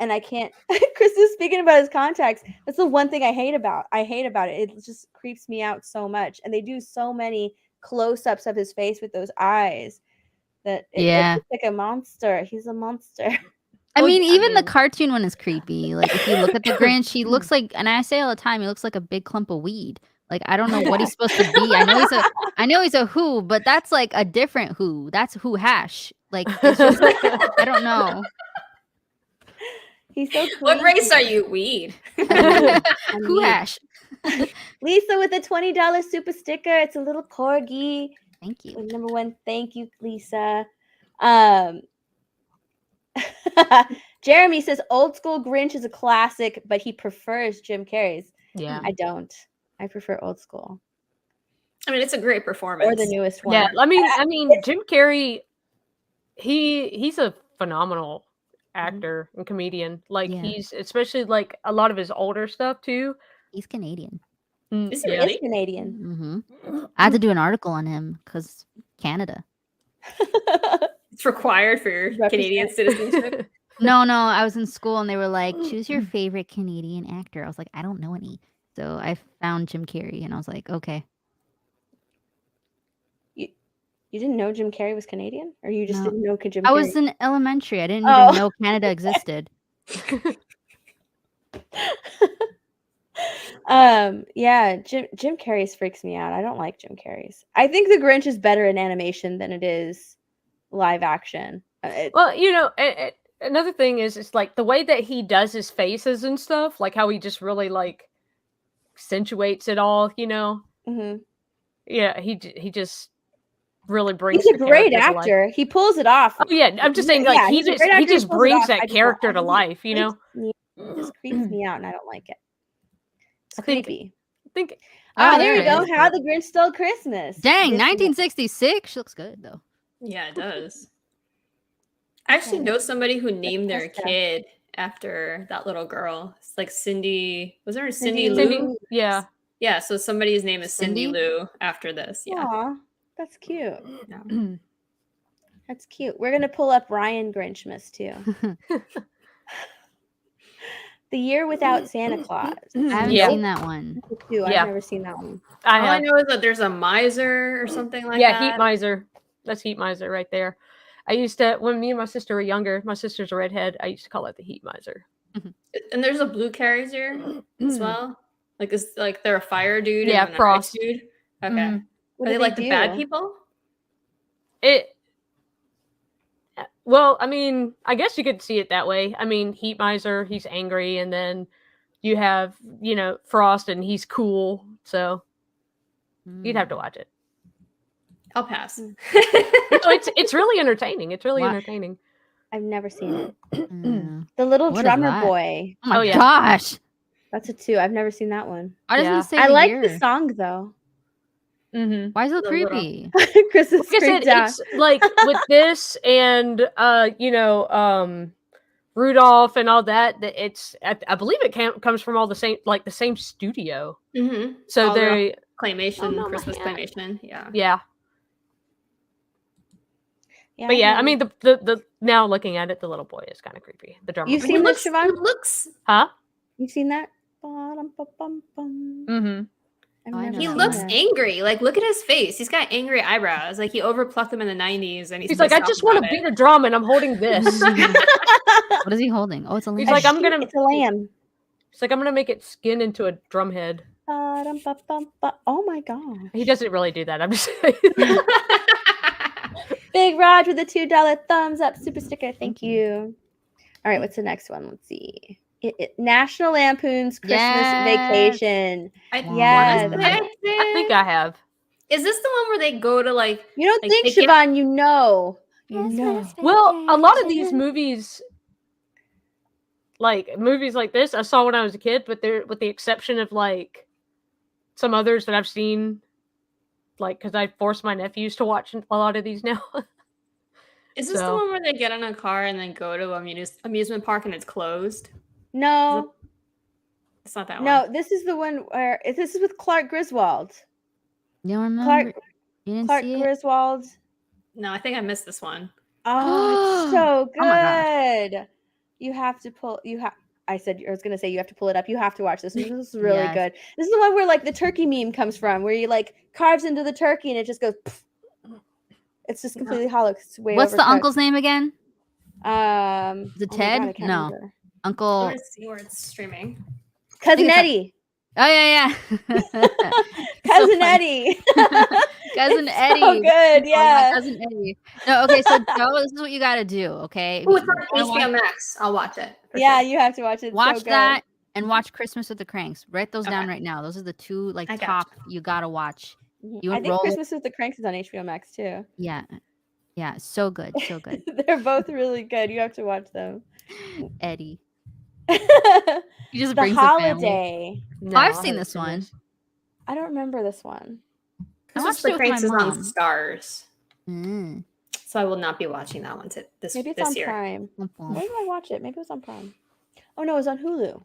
and I can't. Chris is speaking about his contacts. That's the one thing I hate about it. It just creeps me out so much, and they do so many close-ups of his face with those eyes that it looks like a monster. He's a monster. I mean, even the cartoon one is creepy. Like, if you look at the Grinch, he looks like, and I say all the time, he looks like a big clump of weed. Like, I don't know what he's supposed to be. I know he's a who, but that's like a different who. That's who hash. Like, it's just, I don't know. He's so crazy. What race are you? Weed. Who hash. Lisa with a $20 super sticker. It's a little corgi. Thank you. Number one. Thank you, Lisa. Jeremy says old school Grinch is a classic, but he prefers Jim Carrey's. Yeah. I don't. I prefer old school. I mean, it's a great performance. Or the newest one. Yeah, I mean, Jim Carrey, he's a phenomenal actor and comedian. Like he's especially like a lot of his older stuff too. He's Canadian. Is he really? He's Canadian. I had to do an article on him because Canada. It's required for your Canadian citizenship. No, I was in school and they were like, choose your favorite Canadian actor. I was like, I don't know any. So I found Jim Carrey and I was like, okay. You didn't know Jim Carrey was Canadian? Or you just didn't know Jim Carrey? I was in elementary. I didn't even know Canada existed. Yeah, Jim Carrey's freaks me out. I don't like Jim Carrey's. I think The Grinch is better in animation than it is live action. Well, another thing is, it's like the way that he does his faces and stuff, like how he just really like accentuates it all, Mm-hmm. Yeah, he just really brings. He's a great actor. He pulls it off. Oh yeah, I'm just saying, like he just brings that character to life, It just creeps me out, and I don't like it. It's creepy. I think. Oh, there you go. How the Grinch Stole Christmas. Dang, 1966 looks good though. Yeah, it does. I actually know somebody who named their kid after that little girl. It's like Cindy. Was there a Cindy Lou? Yeah. Yeah, so somebody's name is Cindy Lou after this. Yeah. Aw, that's cute. Yeah. That's cute. We're going to pull up Ryan Grinchmas too. The Year Without Santa Claus. I haven't seen that one. I've never seen that one. All I know is that there's a miser or something like that. Yeah, Heat Miser. That's Heat Miser right there. I used to, when me and my sister were younger, my sister's a redhead, I used to call it the Heat Miser. And there's a blue character as well. Like they're a fire dude. Yeah, and Frost. Dude. Okay. Are they like the bad people? Well, I mean, I guess you could see it that way. I mean, Heat Miser, he's angry, and then you have, Frost, and he's cool. So you'd have to watch it. I'll pass. It's really entertaining. It's really entertaining. I've never seen it. The Little Drummer Boy. Oh my gosh. That's a 2. I've never seen that one. Why doesn't it say I like year? the song though. Mm-hmm. Why is it creepy? Chris is freaked out. It's like with this and Rudolph and all that. It's I believe it comes from all the same studio. Mm-hmm. So all they Claymation, Christmas Claymation. Yeah. Yeah. But yeah, I mean the now looking at it, the little boy is kind of creepy. The drummer. You've seen this, Siobhan? Huh? You've seen that? Mm-hmm. He looks angry. Like, look at his face. He's got angry eyebrows. Like, he overplucked them in the 90s, and he's like, I just want to beat a drum, and I'm holding this. What is he holding? Oh, it's a lamb. He's like, it's a lamb. It's like, I'm gonna make it skin into a drum head. Oh my god. He doesn't really do that. I'm just saying. Big Raj with a $2 thumbs up super sticker. Thank you. All right, what's the next one? Let's see. National Lampoon's Christmas Vacation. I think I have. Is this the one where they go to like? You don't think, Siobhan? You know. Well, a lot of these movies, like this, I saw when I was a kid, but they're with the exception of like some others that I've seen. Like, because I force my nephews to watch a lot of these now. Is this the one where they get in a car and then go to an amusement park and it's closed? No. It's not that one. No, this is the one where this is with Clark Griswold. You don't remember? Clark Griswold. No, I think I missed this one. Oh, it's so good. You have to pull. I was gonna say you have to pull it up. You have to watch this. This is really good. This is the one where like the turkey meme comes from, where you like carves into the turkey and it just goes. Pff. It's just completely hollow. What's the uncle's name again? Is it Ted? No, remember. Uncle. Let's see where it's streaming. Cousin Eddie. Oh yeah. Cousin Eddie. Cousin Eddie. So good, yeah. Oh, Cousin Eddie. No, okay, so Joe, this is what you gotta do, okay? Oh, it's on HBO Max. I'll watch it. Yeah, you have to watch it. Watch that and watch Christmas with the Cranks. Write those down right now. Those are the two top you gotta watch. I think Christmas with the Cranks is on HBO Max too. Yeah. Yeah, so good, so good. They're both really good. You have to watch them. Eddie. He just brings the Holiday. No, I've seen this one. I don't remember this one. I watched the Cranks on Stars. So I will not be watching that one this year. Maybe it's on Prime. Where did I watch it? Maybe it was on Prime. Oh no, it was on Hulu.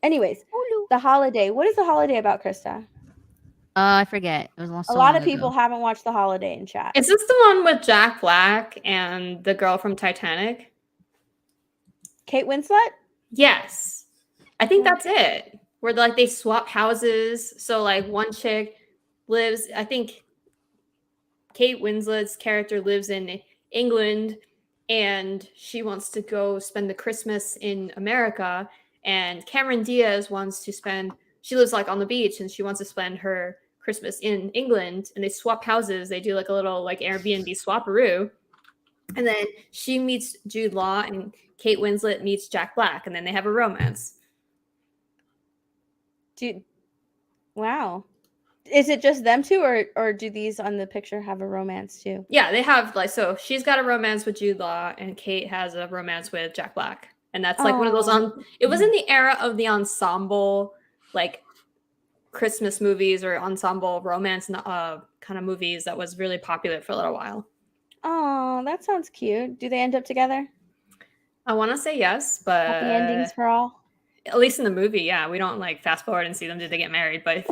Anyways, Hulu. The Holiday. What is The Holiday about, Krista? I forget. It was a lot of people haven't watched The Holiday in chat. Is this the one with Jack Black and the girl from Titanic? Kate Winslet? Yes. I think that's it. Where like they swap houses. So like one chick lives, I think Kate Winslet's character lives in England and she wants to go spend the Christmas in America. And Cameron Diaz wants to spend. She lives like on the beach, and she wants to spend her Christmas in England. And they swap houses. They do like a little like Airbnb swaparoo. And then she meets Jude Law, and Kate Winslet meets Jack Black, and then they have a romance. Wow. Is it just them two, or do these on the picture have a romance too? Yeah, they have like, so she's got a romance with Jude Law, and Kate has a romance with Jack Black, and that's like one of those it was in the era of the ensemble like Christmas movies or ensemble romance kind of movies that was really popular for a little while. Oh, that sounds cute. Do they end up together? I want to say yes, but happy endings for all. At least in the movie, yeah. We don't like fast forward and see them. Did they get married? But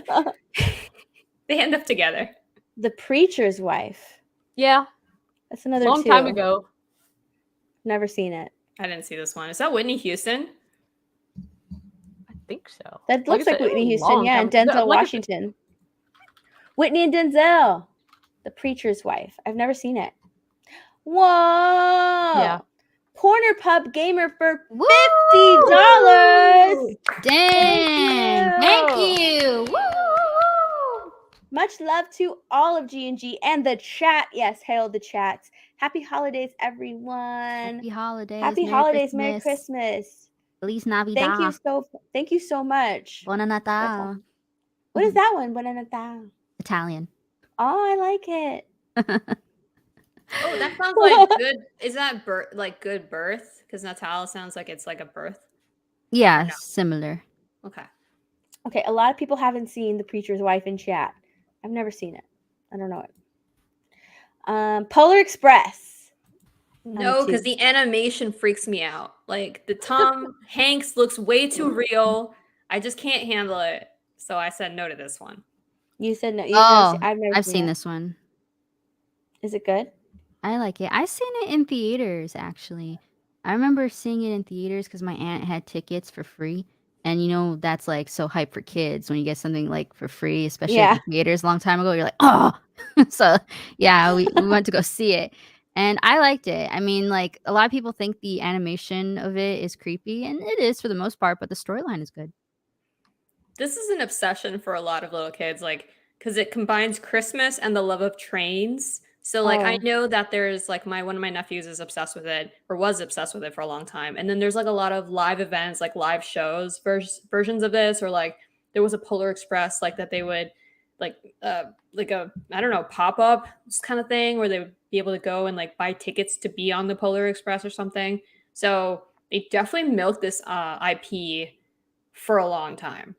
they end up together. The Preacher's Wife. Yeah. That's another long time ago. Never seen it. I didn't see this one. Is that Whitney Houston? I think so. That looks like Whitney Houston, yeah, and Denzel Washington. Whitney and Denzel. The Preacher's Wife. I've never seen it. Whoa. Yeah. Corner Pub Gamer for $50. Dang! Thank you. Woo! Much love to all of G&G and the chat. Yes, hail the chats. Happy holidays, everyone. Happy holidays. Happy holidays. Merry Christmas. Feliz Navidad. Thank you so much. Buona Natal. What is that one? Buona Natal. Italian. Oh, I like it. Oh, that sounds like good. Is that like good birth? Because Natal sounds like it's like a birth. Yeah, no. Similar. Okay. Okay, a lot of people haven't seen The Preacher's Wife in chat. I've never seen it. I don't know it. Polar Express. No, because the animation freaks me out. Like the Tom Hanks looks way too real. I just can't handle it. So I said no to this one. You said no. I've seen this one. Is it good? I like it. I've seen it in theaters, actually. I remember seeing it in theaters because my aunt had tickets for free. And, you know, that's, like, so hype for kids when you get something, like, for free, especially in the theaters a long time ago. You're like, oh! So, yeah, we went to go see it. And I liked it. I mean, like, a lot of people think the animation of it is creepy. And it is for the most part, but the storyline is good. This is an obsession for a lot of little kids, like, because it combines Christmas and the love of trains. So, like, I know that there's, like, one of my nephews is obsessed with it, or was obsessed with it for a long time. And then there's, like, a lot of live events, like, live shows, versions of this, or, like, there was a Polar Express, like, that they would, like a, I don't know, pop-up kind of thing, where they would be able to go and, like, buy tickets to be on the Polar Express or something. So, they definitely milked this IP for a long time.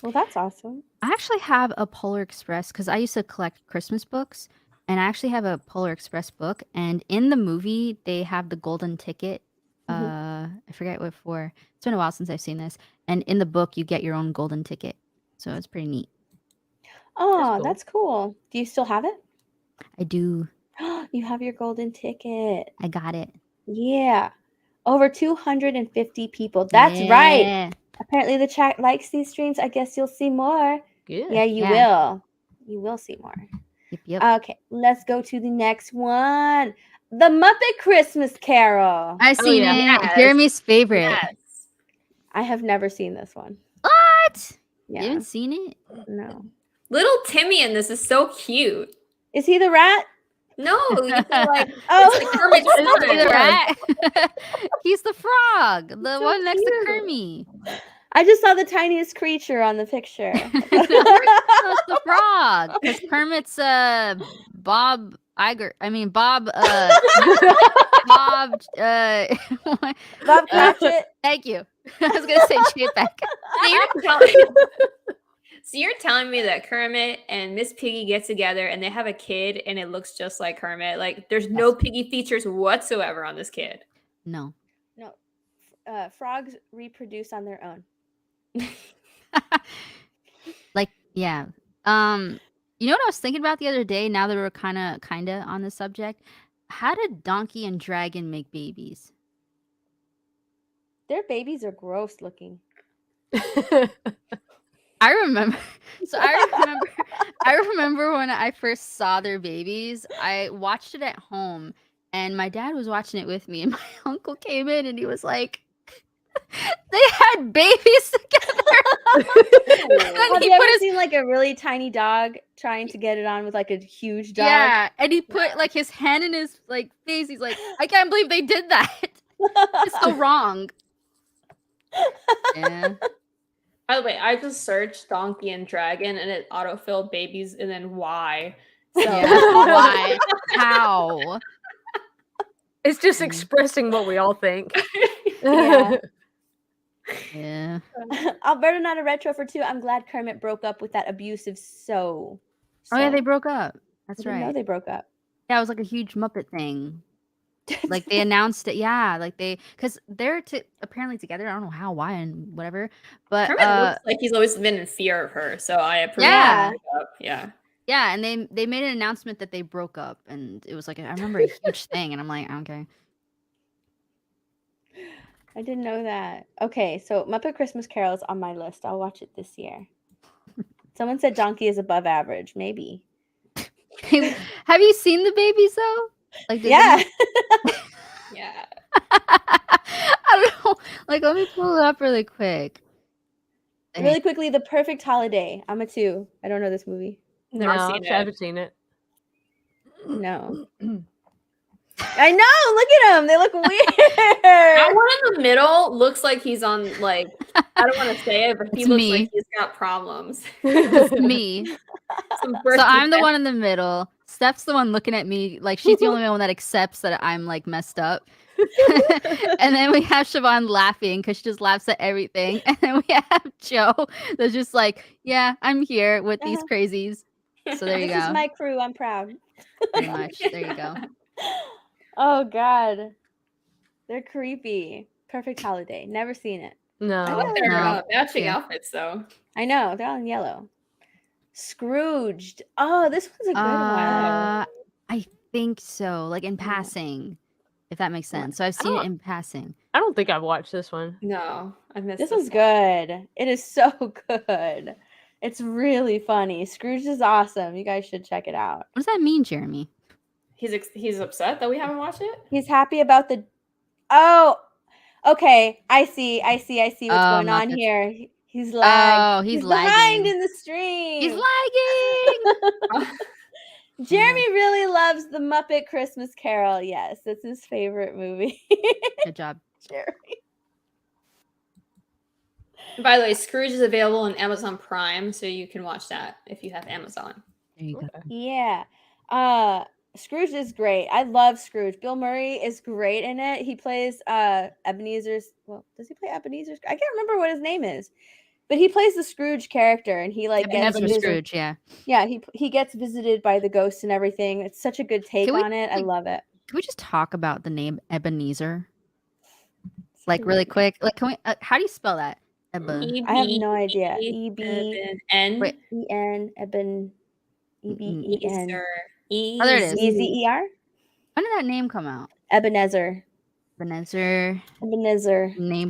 Well, that's awesome. I actually have a Polar Express, because I used to collect Christmas books. And I actually have a Polar Express book. And in the movie, they have the golden ticket. I forget what for. It's been a while since I've seen this. And in the book, you get your own golden ticket. So it's pretty neat. Oh, that's cool. Do you still have it? I do. You have your golden ticket. I got it. Yeah. Over 250 people. That's right. Apparently the chat likes these streams. I guess you'll see more. Good. Yeah, you will. You will see more. Yep. Okay, let's go to the next one. The Muppet Christmas Carol. I've seen it. Yes. Jeremy's favorite. Yes. I have never seen this one. What? Yeah. You haven't seen it? No. Little Timmy in this is so cute. Is he the rat? No, he's like, like Kermit's son. The rat. He's the frog, the one next to Kermit. I just saw the tiniest creature on the picture. It's the frog. Because Kermit's Bob Iger. I mean Bob. Bob. Bob Cratchit. Thank you. I was gonna say Chip back. So you're telling me that Kermit and Miss Piggy get together and they have a kid and it looks just like Kermit? Like there's no Piggy features whatsoever on this kid. No. Frogs reproduce on their own. Like, yeah. You know what I was thinking about the other day, now that we're kinda on the subject? How did Donkey and Dragon make babies? Their babies are gross looking. I remember when I first saw their babies, I watched it at home and my dad was watching it with me and my uncle came in and he was like, They had babies together. Have you ever seen like a really tiny dog trying to get it on with like a huge dog? Yeah, and he put like his hand in his like face. He's like, I can't believe they did that. It's so wrong. Yeah. By the way, I just searched donkey and dragon, and it autofilled babies, and then why? So why? How? It's just expressing what we all think. Yeah. Yeah. Alberta not a retro for 2. I'm glad Kermit broke up with that abusive so. Oh yeah, they broke up. That's I didn't know right. they broke up. Yeah, it was like a huge Muppet thing. Like they announced it. Yeah, like because they're apparently together. I don't know how, why, and whatever. But Kermit looks like he's always been in fear of her, so I approve. Yeah. Yeah. Yeah, and they made an announcement that they broke up, and it was like I remember a huge thing, and I'm like, okay. I didn't know that. Okay, so Muppet Christmas Carol is on my list. I'll watch it this year. Someone said Donkey is above average. Maybe. Have you seen the babies though? Like yeah. Yeah. I don't know. Like, let me pull it up really quick. Really quickly, The Perfect Holiday. I'm a 2. I don't know this movie. Never seen it. I haven't seen it. No. I know. Look at them. They look weird. That one in the middle looks like he's on like I don't want to say it, but he looks like he's got problems. It's me. So I'm the one in the middle. Steph's the one looking at me like she's the only one that accepts that I'm like messed up. And then we have Siobhan laughing because she just laughs at everything. And then we have Joe that's just like, yeah, I'm here with these crazies. So there you go. This is my crew. I'm proud. Pretty much. There you go. Oh God, they're creepy. Perfect Holiday. Never seen it. No. I like their matching outfits though. I know they're all in yellow. Scrooged. Oh, this one's a good one. I think so. Like in passing, if that makes sense. So I've seen it in passing. I don't think I've watched this one. No, I missed this one's good. It is so good. It's really funny. Scrooge is awesome. You guys should check it out. What does that mean, Jeremy? He's upset that we haven't watched it? He's happy about the Oh, okay. I see what's going on here. He's lagging. Oh, he's behind lagging. in the stream. He's lagging. Jeremy really loves the Muppet Christmas Carol. Yes, that's his favorite movie. Good job, Jeremy. By the way, Scrooge is available on Amazon Prime, so you can watch that if you have Amazon. There you go. Yeah. Scrooge is great. I love Scrooge. Bill Murray is great in it. He plays Ebenezer's. Well, does he play Ebenezer's? I can't remember what his name is, but he plays the Scrooge character, and he like gets visited. Scrooge. Yeah. Yeah. He gets visited by the ghosts and everything. It's such a good take on it. I love it. Can we just talk about the name Ebenezer? Like really quick. Like, can we? How do you spell that? I have no idea. E-B-N E-N Eben E-B-E-N. Oh, there it is. E-Z-E-R? When did that name come out? Ebenezer. Name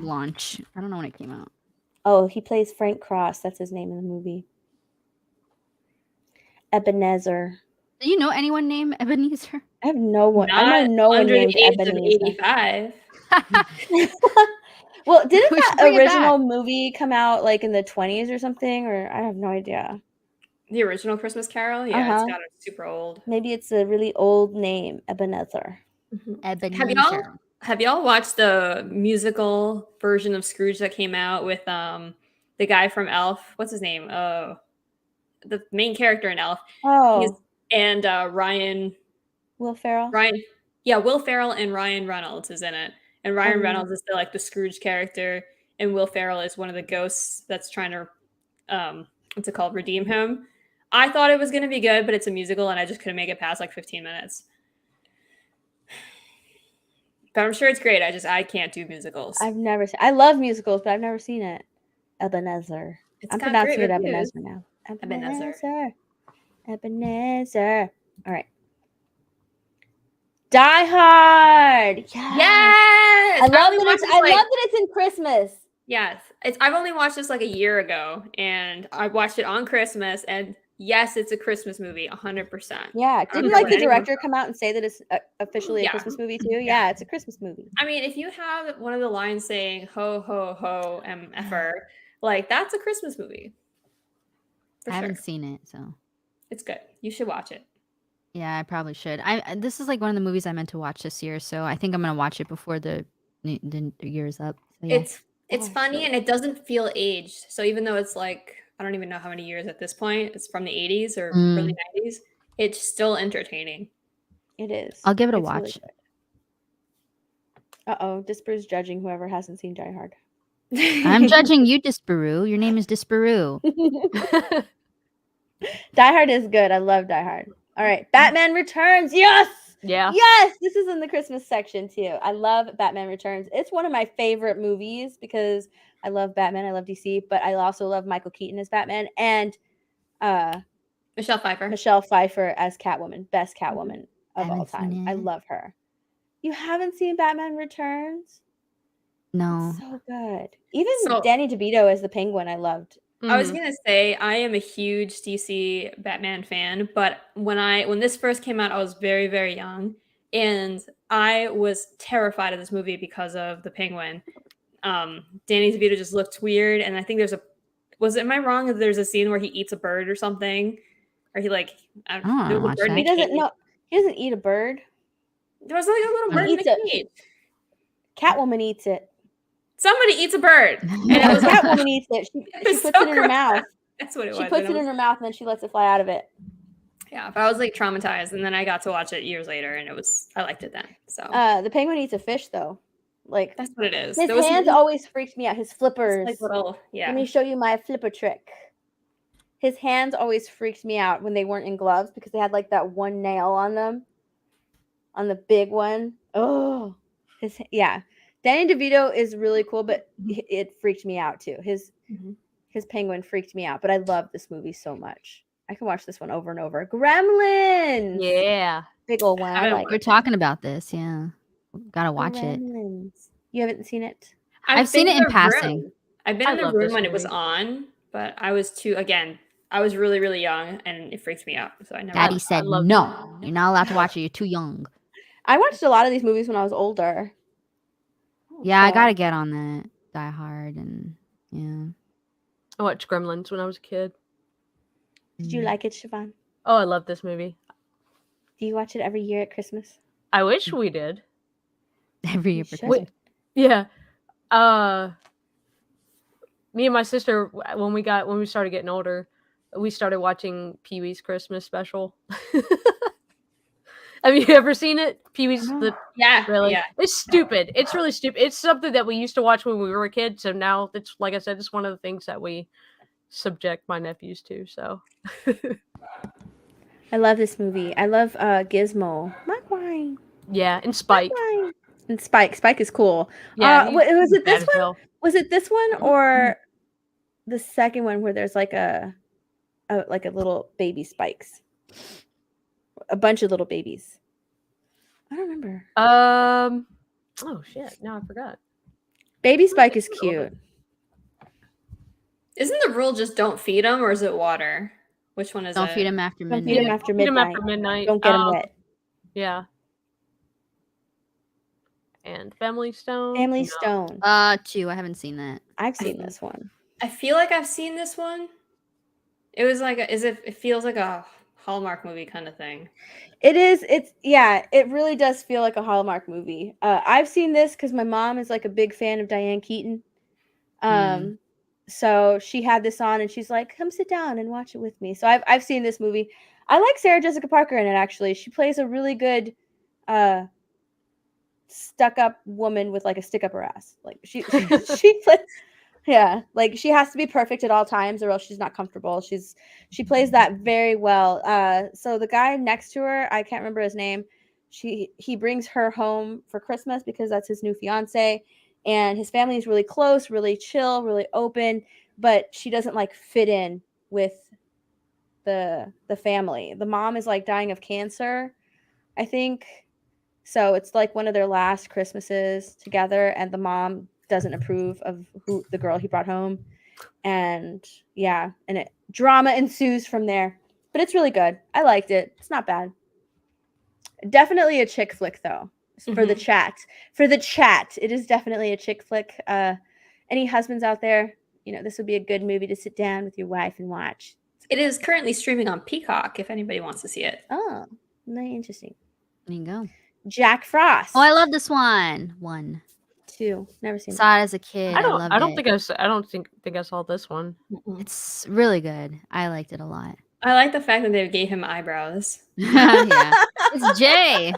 launch. I don't know when it came out. Oh, he plays Frank Cross. That's his name in the movie. Ebenezer. Do you know anyone named Ebenezer? I have no one. I know no one named Ebenezer. 85. Well, didn't that original movie come out like in the 20s or something? Or I have no idea. The original Christmas Carol? Yeah, it's got a super old. Maybe it's a really old name, Ebenezer. Ebenezer. Have y'all watched the musical version of Scrooge that came out with the guy from Elf? What's his name? The main character in Elf. Oh. And Ryan. Will Ferrell? Will Ferrell and Ryan Reynolds is in it. And Ryan Reynolds is the Scrooge character, and Will Ferrell is one of the ghosts that's trying to what's it called? Redeem him. I thought it was going to be good, but it's a musical, and I just couldn't make it past like 15 minutes. But I'm sure it's great. I can't do musicals. I've never seen. I love musicals, but I've never seen it. Ebenezer. I'm pronouncing it Ebenezer now. Ebenezer. All right. Die Hard. Yes. I love that it's in Christmas. Yes. I've only watched this like a year ago, and I watched it on Christmas, and yes, it's a Christmas movie, 100%. Yeah, didn't like the director come out and say that it's officially a Christmas movie too? Yeah, it's a Christmas movie. I mean, if you have one of the lines saying "ho ho ho mf'er," like that's a Christmas movie. I haven't seen it, so it's good. You should watch it. Yeah, I probably should. This is like one of the movies I meant to watch this year, so I think I'm gonna watch it before the year's up. So yeah. It's funny and it doesn't feel aged. So even though it's like I don't even know how many years at this point, it's from the 80s or early 90s, it's still entertaining. It is. I'll give it a watch. Really Disparu's judging whoever hasn't seen Die Hard. I'm judging you, Disparu. Your name is Disparu. Die Hard is good. I love Die Hard. All right, Batman Returns. Yes. Yeah. Yes, this is in the Christmas section too. I love Batman Returns. It's one of my favorite movies because I love Batman. I love DC, but I also love Michael Keaton as Batman and Michelle Pfeiffer. Michelle Pfeiffer as Catwoman, best Catwoman of all time. I love her. You haven't seen Batman Returns? No. It's so good. Even Danny DeVito as the Penguin, I loved. I was gonna say I am a huge DC Batman fan, but when this first came out, I was very, very young, and I was terrified of this movie because of the Penguin. Danny DeVito just looked weird, and I think am I wrong? That there's a scene where he eats a bird or something, or he like I don't know. He doesn't know. He doesn't eat a bird. There was like a little bird in the cage. Catwoman eats it. Somebody eats a bird. And it was Catwoman eats it. She puts it in her mouth. That's what it was. She puts it in her mouth and then she lets it fly out of it. Yeah, but I was like traumatized, and then I got to watch it years later, and I liked it then. So the Penguin eats a fish though. Like that's what it is. His hands always freaked me out. His flippers. Like little, Let me show you my flipper trick. His hands always freaked me out when they weren't in gloves because they had like that one nail on them. On the big one. Oh, Danny DeVito is really cool, but it freaked me out too. His Penguin freaked me out, but I love this movie so much. I can watch this one over and over. Gremlins. Yeah. Big old one. We're talking about this. Yeah. Gotta watch Gremlins. It. You haven't seen it? I've seen it in passing. I've been in the room when it was on, but I was I was really, really young and it freaked me out. So I never. Daddy said, no, you're not allowed to watch it. You're too young. I watched a lot of these movies when I was older. Yeah, I gotta get on that. Die Hard and yeah. I watched Gremlins when I was a kid. Did you like it, Siobhan? Oh, I love this movie. Do you watch it every year at Christmas? I wish we did. Every year for Christmas. Yeah. Me and my sister, when we started getting older, we started watching Pee-wee's Christmas special. Have you ever seen it? Pee-wee's really? Yeah. It's stupid. It's really stupid. It's something that we used to watch when we were a kid. So now it's, like I said, it's one of the things that we subject my nephews to. So I love this movie. I love Gizmo. Mark Wine. Yeah, and Spike. And Spike. Spike is cool. Yeah. Was it this one? Was it this one or the second one where there's like a little baby Spikes? A bunch of little babies. I don't remember. Oh shit! Now I forgot. Baby Spike is cute. Isn't the rule just don't feed them, or is it water? Which one is it? Don't feed them after midnight. Don't feed them after midnight. Feed them after midnight. Don't get them wet. Yeah. And Family Stone. Family Stone. 2. I haven't seen that. I've seen this one. I feel like I've seen this one. It was like it feels like a Hallmark movie kind of thing. It is. It really does feel like a Hallmark movie. I've seen this because my mom is like a big fan of Diane Keaton. So she had this on and she's like, come sit down and watch it with me. So I've seen this movie. I like Sarah Jessica Parker in it, actually. She plays a really good stuck-up woman with like a stick up her ass. Like she plays. Yeah, like she has to be perfect at all times or else she's not comfortable. She plays that very well. So the guy next to her, I can't remember his name. He brings her home for Christmas because that's his new fiance, and his family is really close, really chill, really open, but she doesn't like fit in with the family. The mom is like dying of cancer, I think. So it's like one of their last Christmases together, and the mom doesn't approve of the girl he brought home, and drama ensues from there. But it's really good. I liked it. It's not bad. Definitely a chick flick, though. For the chat. For the chat, it is definitely a chick flick. Any husbands out there, this would be a good movie to sit down with your wife and watch. It is currently streaming on Peacock if anybody wants to see it. Oh, very interesting. There you go. Jack Frost. Oh, I love this one. 1. 2. Never seen it. Saw it as a kid. I don't think I saw this one. It's really good. I liked it a lot. I like the fact that they gave him eyebrows. Yeah. It's Jay.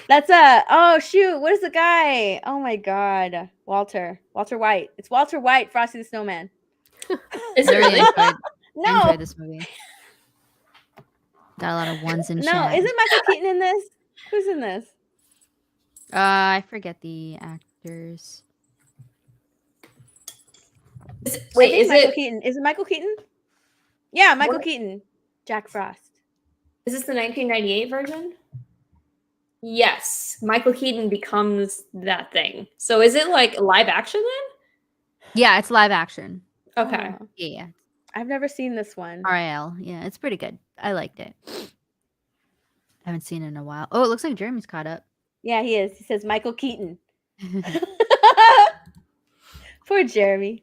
That's oh shoot, what is the guy? Oh my god. Walter White. It's Walter White, Frosty the Snowman. Is it really? I No. enjoyed this movie. Got a lot of ones in chat. No, isn't Michael Keaton in this? Who's in this? I forget the actors. Wait, is Michael it Keaton? Is it Michael Keaton? Yeah, Michael Keaton. Jack Frost. Is this the 1998 version? Yes. Michael Keaton becomes that thing. So is it like live action then? Yeah, it's live action. Okay. Oh. Yeah. I've never seen this one. RL. Yeah, it's pretty good. I liked it. I haven't seen it in a while. Oh, it looks like Jeremy's caught up. Yeah, he is. He says Michael Keaton. Poor Jeremy.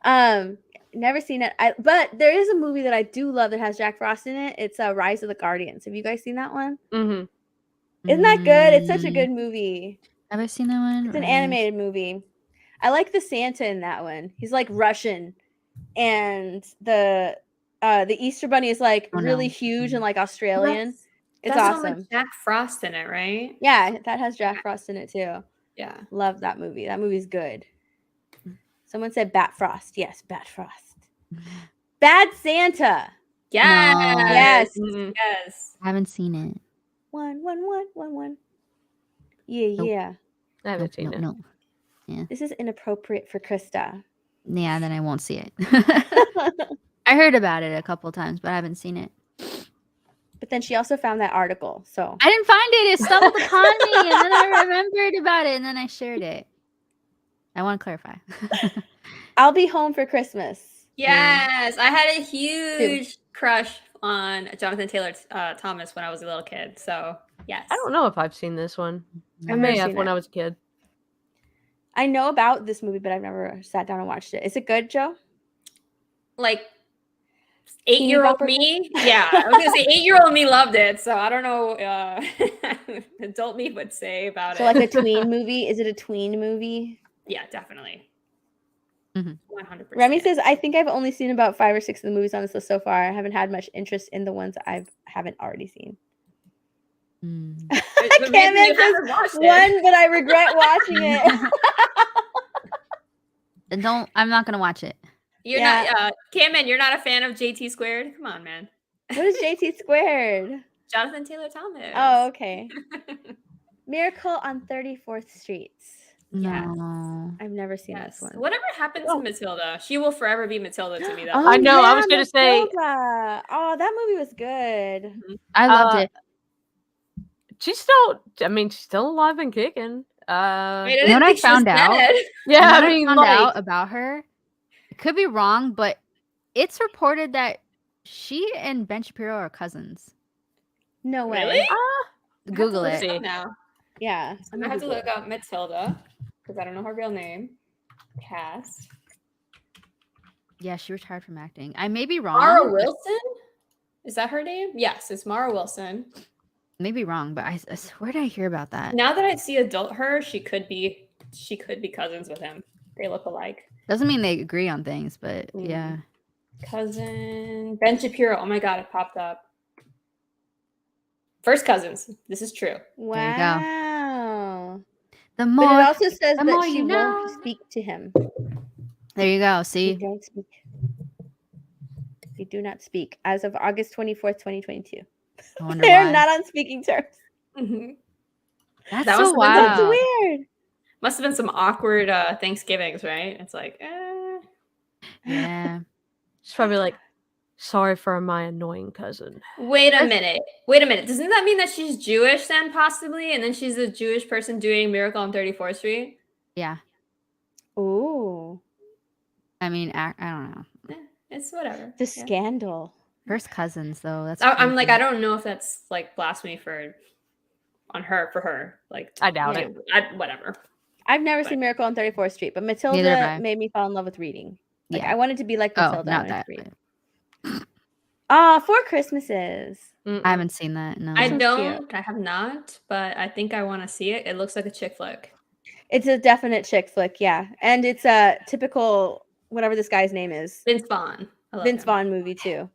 Never seen it. But there is a movie that I do love that has Jack Frost in it. It's Rise of the Guardians. Have you guys seen that one? Mm-hmm. Isn't that good? It's such a good movie. Have I seen that one? It's an animated movie. I like the Santa in that one. He's like Russian, and the Easter Bunny is like really huge and like Australian. It's awesome. With Jack Frost in it, right? Yeah, that has Jack Frost in it too. Yeah. Love that movie. That movie's good. Someone said Bat Frost. Yes, Bat Frost. Bad Santa. Yes. No. Yes. Yes. I haven't seen it. 1 1 1 1 1. Yeah, Nope. yeah. I haven't seen it. No. Yeah. This is inappropriate for Krista. Yeah, then I won't see it. I heard about it a couple times, but I haven't seen it. But then she also found that article. So I didn't find it. It stumbled upon me, and then I remembered about it, and then I shared it. I want to clarify. I'll be home for Christmas. Yes. I had a huge crush on Jonathan Taylor Thomas when I was a little kid. So, yes. I don't know if I've seen this one. I I've may never have seen when it. I was a kid. I know about this movie, but I've never sat down and watched it. Is it good, Joe? Like 8-year-old me? Yeah. I was going to say 8-year-old me loved it. So, I don't know adult me would say about So it. like a tween movie? Is it a tween movie? Yeah, definitely. Mhm. 100%. Remy says, I think I've only seen about 5 or 6 of the movies on this list so far. I haven't had much interest in the ones I haven't already seen. But Cameron maybe you says haven't watched it. one, but I regret watching it. And I'm not gonna watch it. You're not, Cameron, you're not a fan of JT Squared? Come on, man. What is JT Squared? Jonathan Taylor Thomas. Oh, okay. Miracle on 34th Street. No. I've never seen this one. Whatever happened to Matilda? She will forever be Matilda to me. Though. Oh, I know, I yeah, was gonna say- Matilda. Oh, that movie was good. I loved it. She's still alive and kicking. You know what I found out? Yeah, I found out about her. It could be wrong, but it's reported that she and Ben Shapiro are cousins. No way. Really? Google it. See now. Yeah. I'm gonna have to look up Matilda because I don't know her real name. Cast. Yeah, she retired from acting. I may be wrong. Mara Wilson? Is that her name? Yes, it's Mara Wilson. Maybe wrong, but I swear did I hear about that? Now that I see adult her, she could be cousins with him. They look alike. Doesn't mean they agree on things, but yeah. Cousin Ben Shapiro. Oh my god, it popped up. First cousins. This is true. Wow. The more, but it also says that she you know. won't speak to him. There you go. They See? don't speak. They do not speak as of August 24th, 2022. I wonder They're why. not on speaking terms. That's That so was wild. That's weird. Must have been some awkward Thanksgivings, right? It's like, Yeah. She's probably like, sorry for my annoying cousin. Wait a minute. Doesn't that mean that she's Jewish then, possibly? And then she's a Jewish person doing Miracle on 34th Street? Yeah. Ooh. I mean, I don't know. It's whatever. The scandal. First cousins, though. That's. I'm like, crazy. I don't know if that's like blasphemy for her. Like, I doubt it. Whatever. I've never seen Miracle on 34th Street, but Matilda made me fall in love with reading. Like, I wanted to be like Matilda. Not that. Four Christmases. I haven't seen that. No, I don't. I have not, but I think I want to see it. It looks like a chick flick. It's a definite chick flick, yeah, and it's a typical whatever this guy's name is. Vince Vaughn. Vince Vaughn movie too.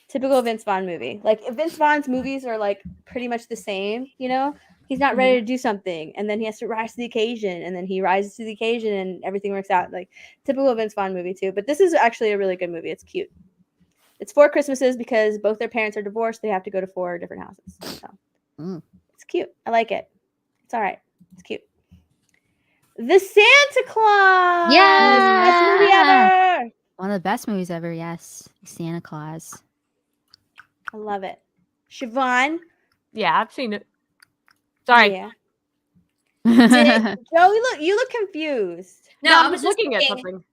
Typical Vince Vaughn movie. Like if Vince Vaughn's movies are like pretty much the same, you know, he's not ready to do something, and then he has to rise to the occasion, and then he rises to the occasion, and everything works out. Like typical Vince Vaughn movie too. But this is actually a really good movie. It's cute. It's 4 Christmases because both their parents are divorced. They have to go to 4 different houses. So it's cute. I like it. It's all right. It's cute. The Santa Claus. Yeah. Best movie ever. One of the best movies ever. Yes, Santa Claus. I love it. Siobhan. Yeah, I've seen it. Sorry. Yeah. Joe, you look confused. No, I was looking at something.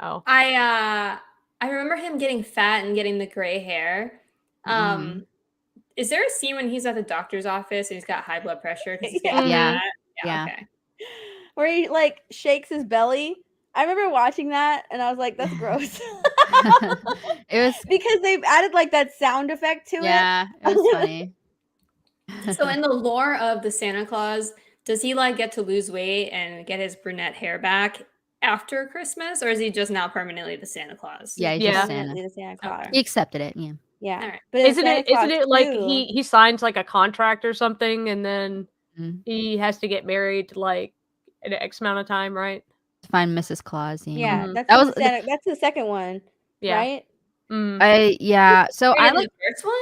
Oh. I remember him getting fat and getting the gray hair. Is there a scene when he's at the doctor's office and he's got high blood pressure because he's getting fat? Yeah. Okay. Where he like shakes his belly. I remember watching that and I was like, that's gross. It was because they've added like that sound effect to it. Yeah, it was funny. So in the lore of the Santa Claus, does he like get to lose weight and get his brunette hair back after Christmas, or is he just now permanently the Santa Claus? Yeah, he's just the Santa Claus. He accepted it. Yeah. Yeah. All right. But isn't it like he signs like a contract or something, and then he has to get married like in an X amount of time, right? To find Mrs. Claus. Yeah, that's the second one. Yeah. Right? So I like the first one.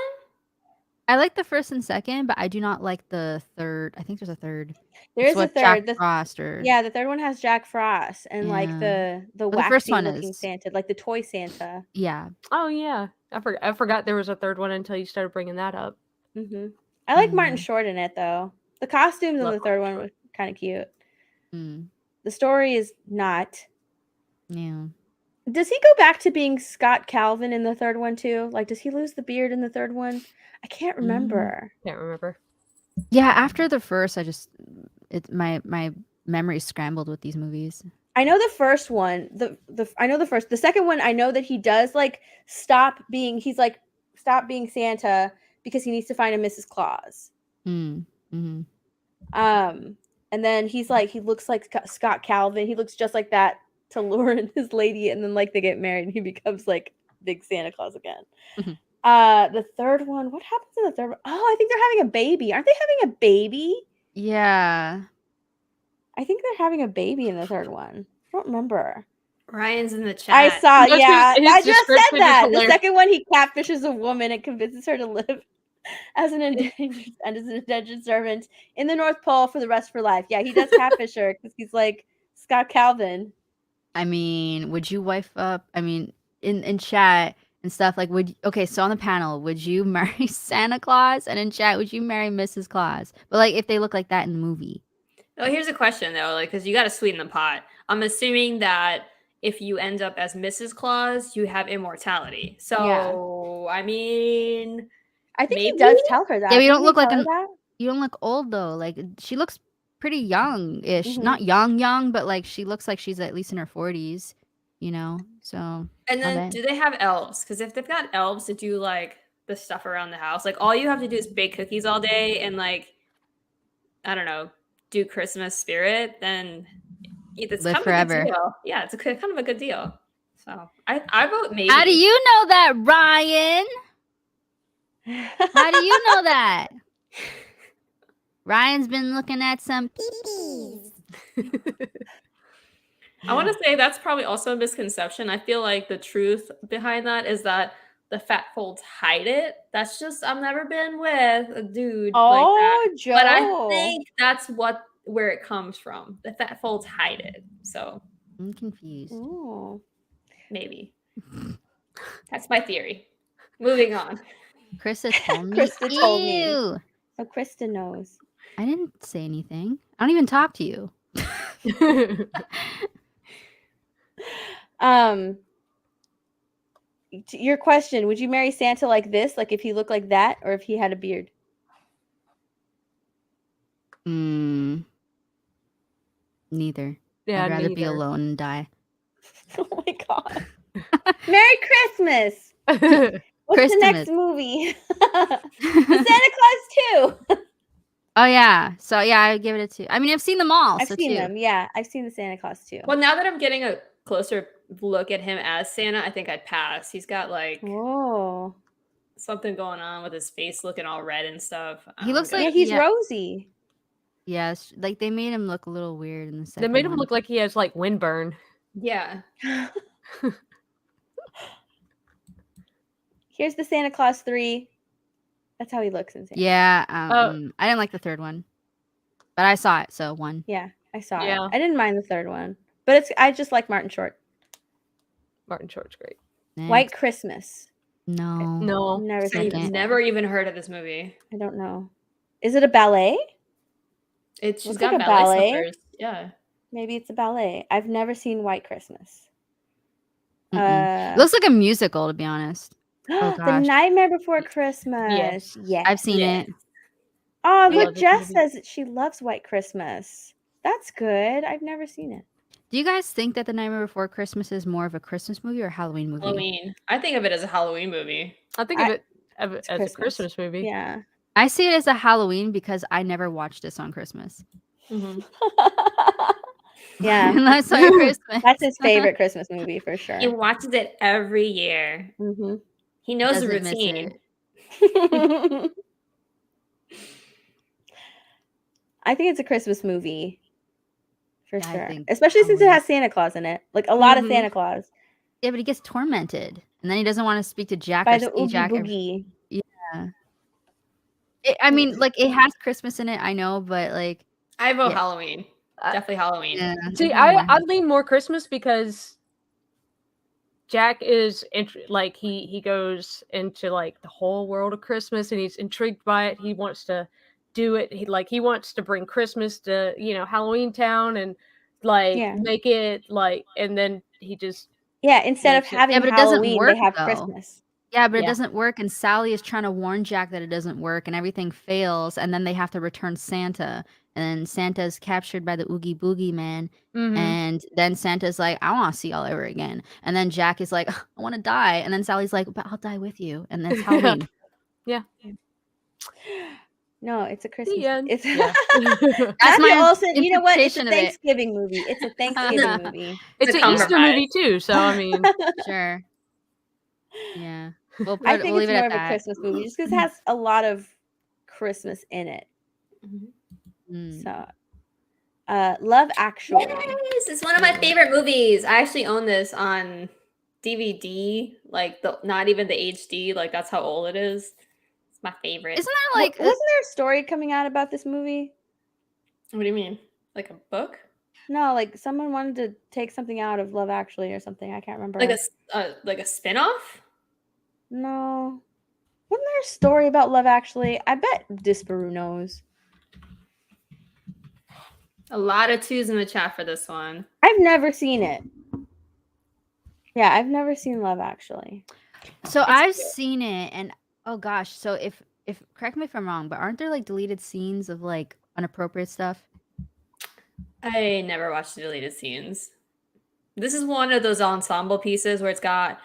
I like the first and second, but I do not like the third. I think there's a third. There is a third. Jack Frost yeah, the third one has Jack Frost and like the waxy looking Santa, like the toy Santa. Yeah. Oh yeah, I forgot there was a third one until you started bringing that up. I like Martin Short in it though. The costumes in the third one were kind of cute. The story is not. Yeah. Does he go back to being Scott Calvin in the third one too? Like, does he lose the beard in the third one? I can't remember. Can't remember. Yeah, after the first, my memory scrambled with these movies. I know the first one. I know the first. The second one, I know that he does like stop being Santa because he needs to find a Mrs. Claus. And then he looks like Scott Calvin. He looks just like that to lure in his lady, and then like they get married and he becomes like big Santa Claus again. The third one, what happens in the third one? Oh, I think they're having a baby. Aren't they having a baby? Yeah. I think they're having a baby in the third one. I don't remember. Ryan's in the chat. I saw, I just said that. The second one, he catfishes a woman and convinces her to live as an indentured servant in the North Pole for the rest of her life. Yeah, he does catfish her because he's like Scott Calvin. I mean, would you wife up? I mean, in chat and stuff, like, so on the panel, would you marry Santa Claus? And in chat, would you marry Mrs. Claus? But like, if they look like that in the movie. Oh, here's a question though, like, because you got to sweeten the pot. I'm assuming that if you end up as Mrs. Claus, you have immortality. So, I mean, I think he does tell her that. Yeah, you don't look like you don't look old though. Like she looks pretty young-ish, not young, but like she looks like she's at least in her 40s, you know. So. And then, do they have elves? Because if they've got elves to do like the stuff around the house, like all you have to do is bake cookies all day and like, I don't know, do Christmas spirit, then it's live kind forever. of a good deal. Yeah, it's kind of a good deal. So I vote maybe. How do you know that, Ryan? How do you know that? Ryan's been looking at some peepees. I want to say that's probably also a misconception. I feel like the truth behind that is that the fat folds hide it. That's just, I've never been with a dude like that. Joe. But I think that's where it comes from. The fat folds hide it. So I'm confused. Ooh. Maybe. That's my theory. Moving on. Krista told me. Krista told me. So Krista knows. I didn't say anything. I don't even talk to you. your question, would you marry Santa like this? Like if he looked like that or if he had a beard? Neither. Yeah, I'd rather be neither. alone and die. Oh my god. Merry Christmas. What's the next movie? The Santa Claus 2. Oh yeah. So yeah, I would give it a 2. I mean, I've seen them all. I've seen them. Yeah, I've seen the Santa Claus 2. Well, now that I'm getting a closer look at him as Santa, I think I'd pass. He's got like something going on with his face looking all red and stuff. He looks like he's rosy. Yes, like they made him look a little weird in the second. They made him look like he has like windburn. Yeah. Here's the Santa Claus 3. That's how he looks in Santa. Yeah. I didn't like the third one, but I saw it, so 1. Yeah, I saw it. I didn't mind the third one, but I just like Martin Short. Martin Short's great. Next. White Christmas. No. Never even heard of this movie. I don't know. Is it a ballet? She's got ballet slippers. Yeah. Maybe it's a ballet. I've never seen White Christmas. Looks like a musical, to be honest. Oh, The Nightmare Before Christmas. Yes. I've seen it. Oh, look, Jess says that she loves White Christmas. That's good. I've never seen it. Do you guys think that The Nightmare Before Christmas is more of a Christmas movie or a Halloween movie? Halloween. I think of it as a Halloween movie. I think of it as a Christmas movie. Yeah. I see it as a Halloween because I never watched this on Christmas. Yeah. That's our Christmas. That's his favorite Christmas movie for sure. He watches it every year. He knows the routine. I think it's a Christmas movie for sure. Especially since it has Santa Claus in it. Like a lot of Santa Claus. Yeah, but he gets tormented. And then he doesn't want to speak to Jack by or the see Oogie Jack. Boogie. Yeah. I mean, like it has Christmas in it, I know, but like I vote Halloween. Definitely Halloween. Yeah. See, I lean more Christmas because Jack is like he goes into like the whole world of Christmas and he's intrigued by it. He wants to do it. He wants to bring Christmas to Halloween Town and like make it like, and then he just instead of having Halloween, they have Christmas. Yeah, but it doesn't work, and Sally is trying to warn Jack that it doesn't work, and everything fails, and then they have to return Santa, and then Santa's captured by the Oogie Boogie Man, and then Santa's like, I want to see y'all ever again, and then Jack is like, I want to die, and then Sally's like, but I'll die with you, and that's Halloween. No, it's a Christmas. It's that's my Olsen. You know what? It's a Thanksgiving movie. It's a Thanksgiving movie. It's an Easter movie too. So I mean, sure. Yeah. I think it's more of a Christmas movie just because it has a lot of Christmas in it. So, Love Actually. Yes, it's one of my favorite movies. I actually own this on DVD, like not even the HD. Like that's how old it is. It's my favorite. Isn't there like wasn't there a story coming out about this movie? What do you mean? Like a book? No, like someone wanted to take something out of Love Actually or something. I can't remember. Like a spin-off? No. Wasn't there a story about Love Actually? I bet Disparu knows. A lot of 2s in the chat for this one. I've never seen it. Yeah, I've never seen Love Actually. So I've seen it, and oh gosh, so if correct me if I'm wrong, but aren't there like deleted scenes of like inappropriate stuff? I never watched the deleted scenes. This is one of those ensemble pieces where it's got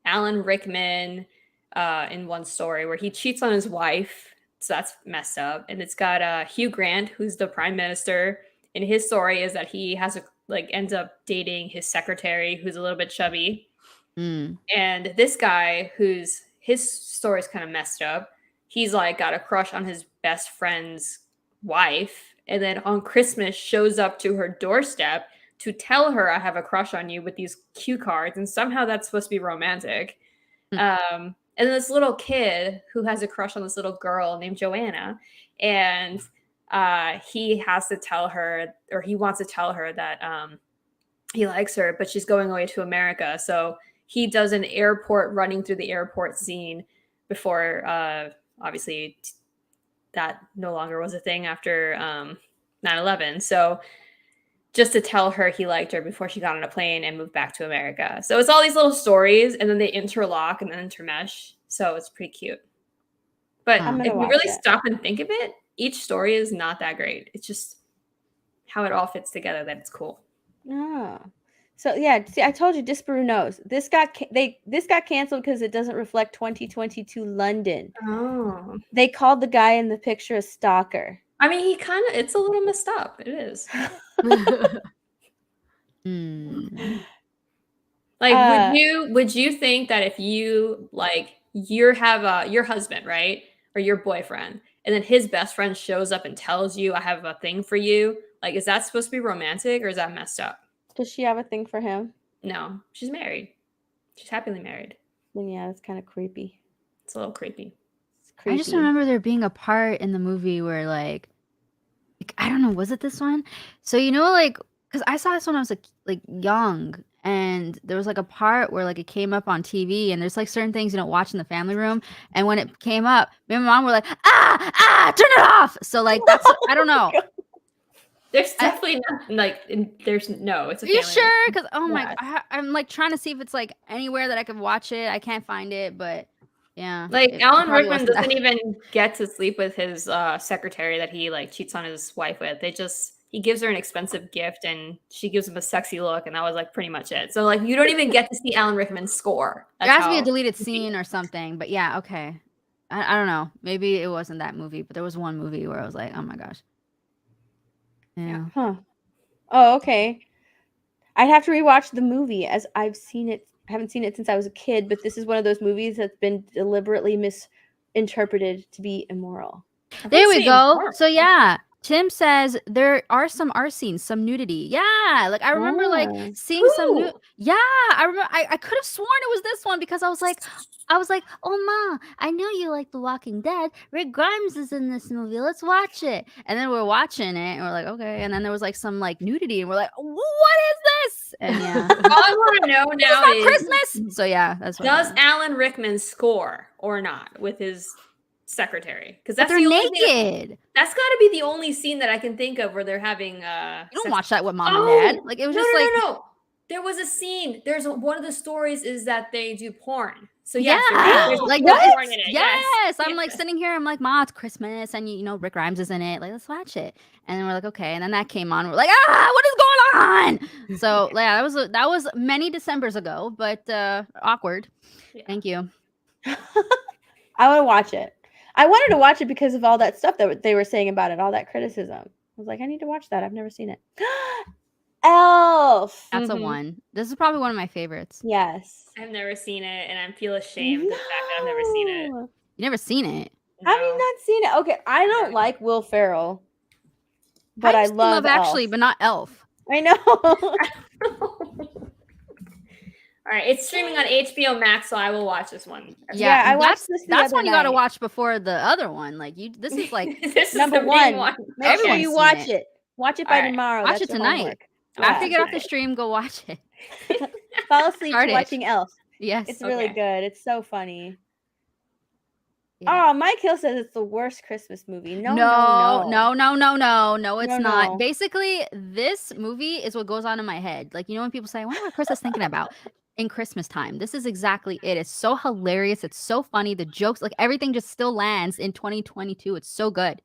Alan Rickman in one story where he cheats on his wife. So that's messed up. And it's got Hugh Grant, who's the prime minister. And his story is that he ends up dating his secretary, who's a little bit chubby. And this guy, his story is kind of messed up. He's like got a crush on his best friend's wife. And then on Christmas shows up to her doorstep to tell her I have a crush on you with these cue cards. And somehow that's supposed to be romantic. And this little kid who has a crush on this little girl named Joanna. And he has to tell her, or he wants to tell her that he likes her, but she's going away to America. So he does an airport running through the airport scene before, obviously, that no longer was a thing after 9/11. So just to tell her he liked her before she got on a plane and moved back to America. So it's all these little stories, and then they interlock and then intermesh. So it's pretty cute. But if you really stop and think of it, each story is not that great. It's just how it all fits together that it's cool. Oh. So yeah, see, I told you, Disparu knows. This got canceled because it doesn't reflect 2022 London. Oh. They called the guy in the picture a stalker. I mean, it's a little messed up. It is. Like, would you think that if you have your husband, right, or your boyfriend, and then his best friend shows up and tells you, "I have a thing for you," like, is that supposed to be romantic or is that messed up? Does she have a thing for him? No, she's married. She's happily married. Then yeah, that's kind of creepy. It's a little creepy. I just remember there being a part in the movie where like I don't know, was it this one? So because I saw this when I was like young, and there was like a part where like it came up on TV, and there's like certain things you don't watch in the family room, and when it came up, me and my mom were like, turn it off. So like that's I don't know. There's definitely not it's a family. You sure? Because my God, I'm like trying to see if it's like anywhere that I could watch it. I can't find it, but yeah. Like Alan Rickman doesn't even get to sleep with his secretary that he like cheats on his wife with. He gives her an expensive gift and she gives him a sexy look, and that was like pretty much it. So like you don't even get to see Alan Rickman's score. There has to be a deleted scene or something. But yeah, okay. I don't know. Maybe it wasn't that movie, but there was one movie where I was like, oh my gosh. Yeah. Huh. Oh, okay. I'd have to rewatch the movie as I've seen it. I haven't seen it since I was a kid, but this is one of those movies that's been deliberately misinterpreted to be immoral. There we go. So yeah, Tim says there are some art scenes, some nudity. Yeah, like I remember like seeing some yeah, I remember I could have sworn it was this one because I was like, oh ma, I know you like The Walking Dead. Rick Grimes is in this movie. Let's watch it. And then we're watching it and we're like, okay. And then there was like some like nudity and we're like, what is this? And yeah. All I want to know now is Christmas. So yeah, that's what does Alan Rickman score or not with his secretary? Because they're naked. That's got to be the only scene that I can think of where they're having you don't watch that with mom and dad. Like it was no. There was a scene. One of the stories is that they do porn. So yes, there's like porn in it. Yes. I'm like sitting here. I'm like, Ma, it's Christmas, and Rick Grimes is in it. Like, let's watch it. And then we're like, okay. And then that came on. We're like, what is going on? So yeah, that was many Decembers ago, but awkward. Yeah. Thank you. I want to watch it. I wanted to watch it because of all that stuff that they were saying about it, all that criticism. I was like, I need to watch that. I've never seen it. Elf. That's a one. This is probably one of my favorites. Yes. I've never seen it, and I feel ashamed of the fact that I've never seen it. You never seen it? No. Have you not seen it? Okay, I don't like Will Ferrell, but I love Elf. Actually, but not Elf. I know. All right, it's streaming on HBO Max, so I will watch this one. Yeah, I watched this. That's one you got to watch before the other one. Like this is like this number is one. Make sure you watch it. Watch it by tomorrow. Watch it tonight. After you get off the stream, go watch it. Fall asleep watching Elf. Yes, it's really good. It's so funny. Yeah. Oh, Mike Hill says it's the worst Christmas movie. No, it's not. Basically, this movie is what goes on in my head. Like, when people say, I wonder what Chris is thinking about in Christmas time. This is exactly it. It's so hilarious. It's so funny. The jokes, like everything just still lands in 2022. It's so good.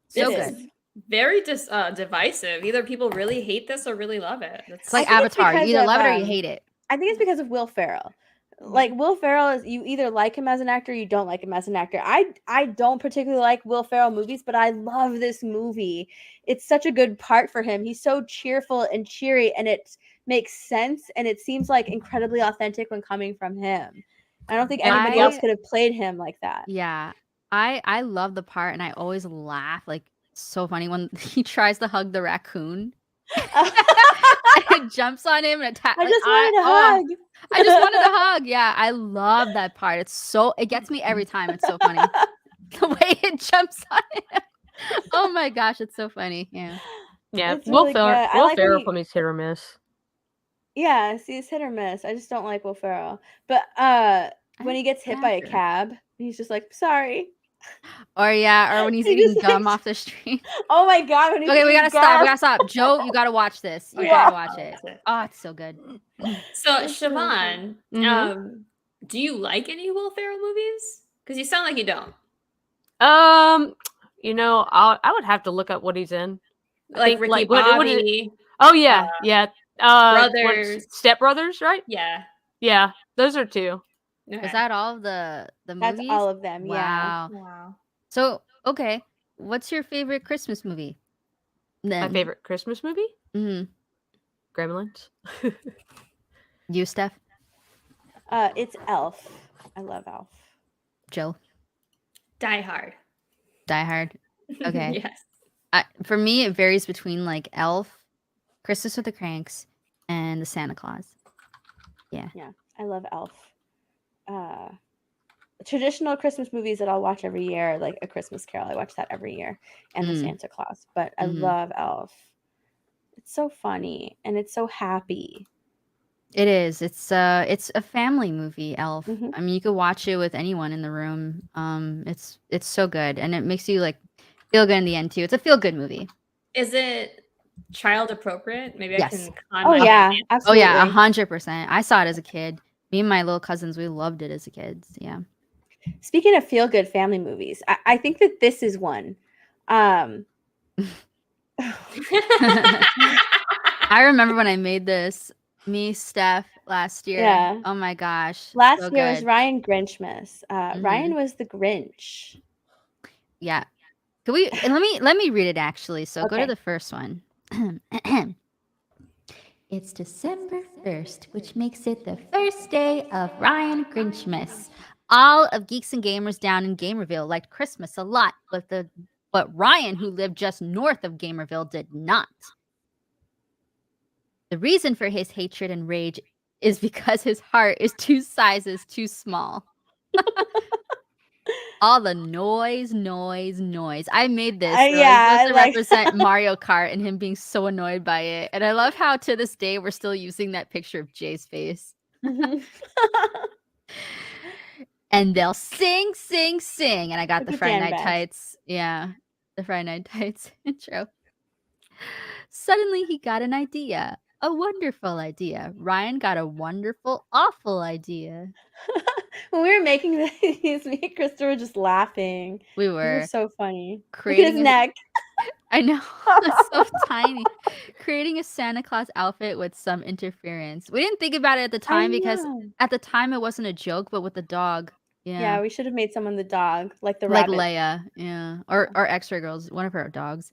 So good. Very divisive. Either people really hate this or really love it. It's like Avatar. You either love it or you hate it. I think it's because of Will Ferrell. Like Will Ferrell is, you either like him as an actor or you don't like him as an actor. I don't particularly like Will Ferrell movies, but I love this movie. It's such a good part for him. He's so cheerful and cheery, and it makes sense, and it seems like incredibly authentic when coming from him. I don't think anybody else could have played him like that. Yeah. I love the part, and I always laugh. Like, so funny when he tries to hug the raccoon. It jumps on him and attacks. I just wanted a hug. I just wanted a hug. Yeah, I love that part. It gets me every time. It's so funny. The way it jumps on him. Oh my gosh, it's so funny. Yeah. Yeah, Will Ferrell for me is hit or miss. Yeah, see, it's hit or miss. I just don't like Will Ferrell. But when he gets hit by a cab, he's just like, sorry. Or when he's eating gum off the street. Oh my god! When he's Okay, we eating gotta gum. stop. Joe, you gotta watch this. You gotta watch it. Oh, it's so good. So, Siobhan, do you like any Will Ferrell movies? Because you sound like you don't. You know, I would have to look up what he's in. Like Ricky Bobby. Oh yeah, yeah. Brothers. Step Brothers, right? Yeah. Yeah, those are two. Okay. Was that all of the movies? That's all of them. Yeah. Wow. So, okay, what's your favorite Christmas movie? My favorite Christmas movie? Mm-hmm. Gremlins. You, Steph? It's Elf. I love Elf. Joe? Die Hard. Die Hard. Okay. Yes. For me, it varies between like Elf, Christmas with the Cranks, and the Santa Claus. Yeah. Yeah, I love Elf. Traditional Christmas movies that I'll watch every year, like A Christmas Carol. I watch that every year, and the Santa Claus. But I love Elf. It's so funny and it's so happy. It is. It's a family movie, Elf. I mean, you could watch it with anyone in the room. It's so good, and it makes you like feel good in the end too. It's a feel good movie. Is it child appropriate? Maybe Yes. I can. Oh yeah, absolutely. Oh yeah, 100%. I saw it as a kid. Me and my little cousins, we loved it as a kids. Yeah. Speaking of feel good family movies, I think that this is one. I remember when I made this. Me, Steph, last year. Yeah. Oh my gosh. Last year was Ryan Grinchmas. Ryan was the Grinch. Yeah. Can we? And let me read it actually. So go to the first one. It's December 1st, which makes it the first day of Ryan Grinchmas. All of Geeks and Gamers down in Gamerville liked Christmas a lot, but Ryan, who lived just north of Gamerville, did not. The reason for his hatred and rage is because his heart is 2 sizes too small. All the noise. I made this. So it's supposed to represent Mario Kart and him being so annoyed by it. And I love how to this day we're still using that picture of Jay's face. And they'll sing. And I got the Friday Night Tights. Yeah, the Friday Night Tights intro. Suddenly he got an idea. A wonderful idea. Ryan got a wonderful, awful idea. When we were making these, me and Krista were just laughing. We were. It was so funny. Creating Look at his neck. I know. It's so tiny. Creating a Santa Claus outfit with some interference. We didn't think about it at the time because at the time it wasn't a joke, but with the dog. Yeah, we should have made someone the dog, like the rabbit. Like Leia, yeah. Or X-Ray Girls, one of her dogs.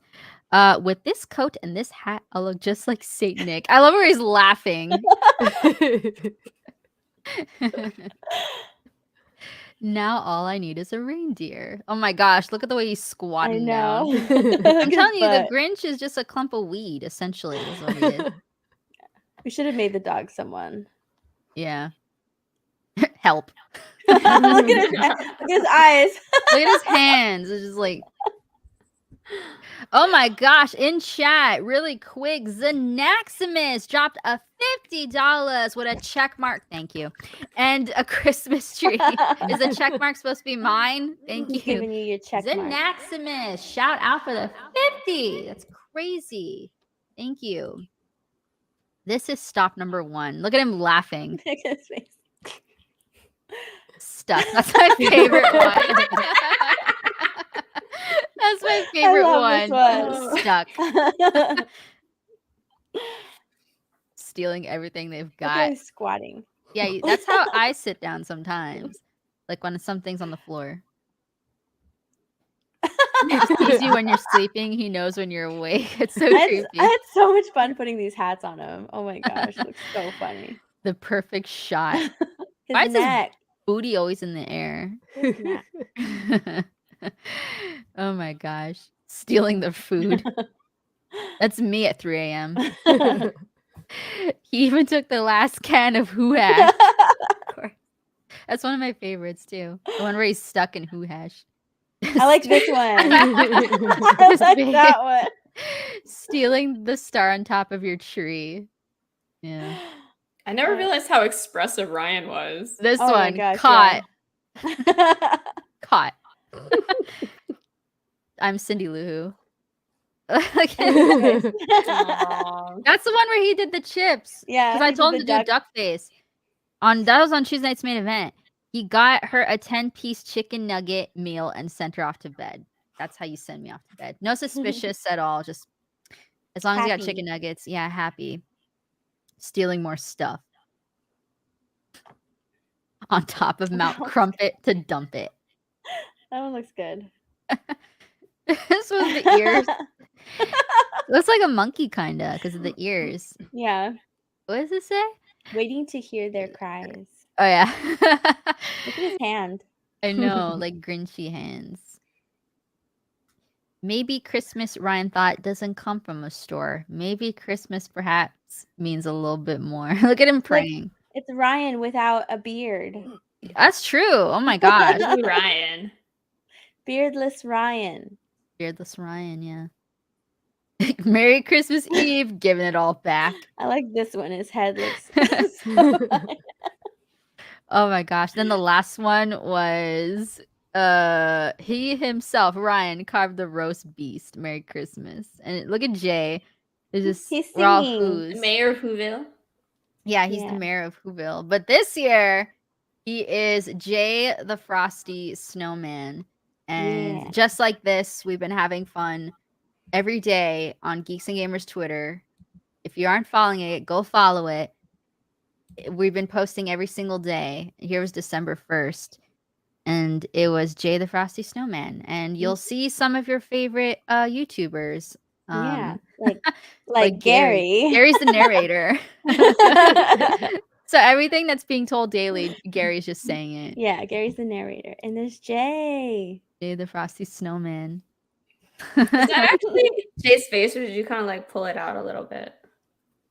With this coat and this hat, I'll look just like Saint Nick. I love where he's laughing. Now all I need is a reindeer. Oh my gosh, look at the way he's squatting down. I'm telling you, the Grinch is just a clump of weed, essentially, is what he is. We should have made the dog someone. Yeah. Help. Look at his eyes. Look at his hands. It's just like... Oh my gosh, in chat, really quick, Zanaximus dropped a $50 with a check mark. Thank you. And a Christmas tree. Is the check mark supposed to be mine? Thank you. Giving you your check mark. Zanaximus, shout out for the 50. That's crazy. Thank you. This is stop number 1. Look at him laughing. Look at his face. Stuff. That's my favorite one. That's my favorite one. Stuck. Stealing everything they've got. Squatting. Yeah, that's how I sit down sometimes. Like when something's on the floor. He sees you when you're sleeping. He knows when you're awake. It's so creepy. I had so much fun putting these hats on him. Oh my gosh, it looks so funny. The perfect shot. Why is his booty always in the air? Oh my gosh. Stealing the food. That's me at 3 a.m. He even took the last can of Who Hash. Of course. That's one of my favorites too. The one where he's stuck in Who Hash. I like this one. I like that one. Stealing the star on top of your tree. Yeah. I never realized how expressive Ryan was. This one, gosh, caught. Yeah. Caught. I'm Cindy Lou Who. Nice. That's the one where he did the chips. Yeah, Because I he did told him the to do duck face. That was on Tuesday night's main event. He got her a 10-piece chicken nugget meal and sent her off to bed. That's how you send me off to bed. No suspicious at all. Just as long as you got chicken Happy. nuggets. Yeah, happy. Stealing more stuff. On top of Mount Crumpet to dump it. That one looks good. This was the ears. Looks like a monkey kinda because of the ears. Yeah. What does it say? Waiting to hear their cries. Oh yeah. Look at his hand. I know, like Grinchy hands. Maybe Christmas, Ryan thought, doesn't come from a store. Maybe Christmas perhaps means a little bit more. Look at him praying. It's Ryan without a beard. That's true. Oh my gosh. Ryan. Beardless Ryan. Beardless Ryan, yeah. Merry Christmas Eve, giving it all back. I like this one. His head looks so funny. Oh my gosh. Then the last one was he himself, Ryan, carved the roast beast. Merry Christmas. And look at Jay. It's just He's we're all singing. who's. Mayor of Whoville. Yeah, he's the mayor of Whoville. But this year, he is Jay the Frosty Snowman. And just like this, we've been having fun every day on Geeks and Gamers Twitter. If you aren't following it, go follow it. We've been posting every single day. Here was December 1st. And it was Jay the Frosty Snowman. And you'll see some of your favorite YouTubers. Like Gary. Gary's the narrator. So everything that's being told daily, Gary's just saying it. Yeah, Gary's the narrator. And there's Jay. Jay the Frosty Snowman. Is that actually Jay's face, or did you kind of like pull it out a little bit?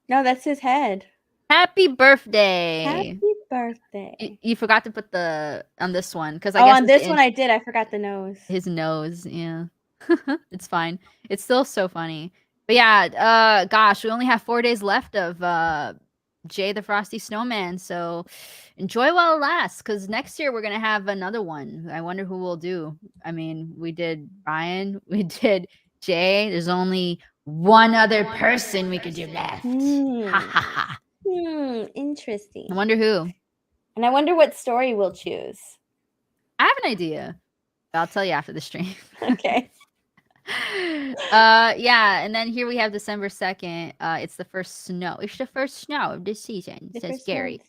No, that's his head. Happy birthday. Happy birthday. You forgot to put the on this one because I guess on this one I did. I forgot the nose. His nose, yeah. It's fine. It's still so funny. But yeah, gosh, we only have 4 days left of Jay the Frosty Snowman. So enjoy while it lasts, because next year we're gonna have another one. I wonder who we'll do. I mean, we did Ryan, we did Jay. There's only one other person we could do left. Ha ha ha. Interesting. I wonder who. And I wonder what story we'll choose. I have an idea. I'll tell you after the stream. Okay. Yeah, and then here we have December 2nd. It's the first snow. It's the first snow of this season, says Gary.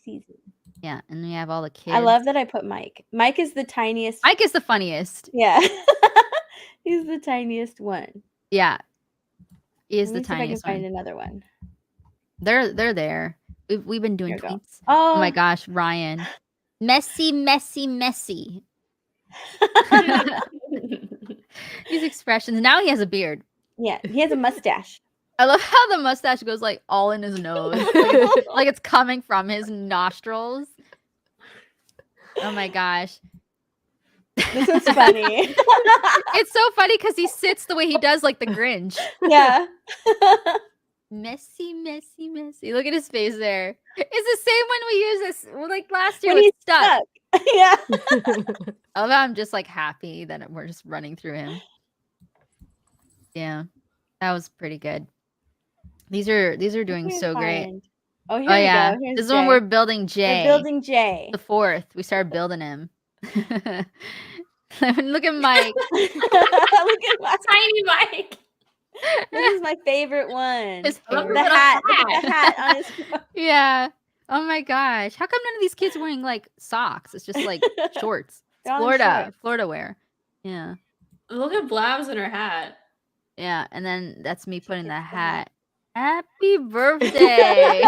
Yeah, and we have all the kids. I love that I put Mike. Mike is the tiniest. Mike is the funniest. Yeah. He's the tiniest one. Yeah. He is the Let me see tiniest if I can one. find another one. They're there. We've been doing tweets. Oh my gosh, Ryan. Messy, messy, messy. These expressions. Now he has a beard. Yeah, he has a mustache. I love how the mustache goes like all in his nose. Like it's coming from his nostrils. Oh my gosh. This is funny. It's so funny because he sits the way he does, like the Grinch. Yeah. Messy, messy, messy. Look at his face there. It's the same when we use this, like last year when with he's stuck. Yeah. I love how I'm just like happy that we're just running through him. Yeah, that was pretty good. These are doing so great. Oh, here we yeah. go. Here's this is Jay. when we're building Jay. We're building Jay. The 4th. We started building him. Look at Mike. Look at my tiny Mike. This is my favorite one. His the hat. Look at the hat on his phone. Yeah. Oh my gosh. How come none of these kids are wearing like socks? It's just like shorts. It's Florida wear. Yeah. Look at Blabs in her hat. Yeah, and then that's me putting the hat. Happy birthday.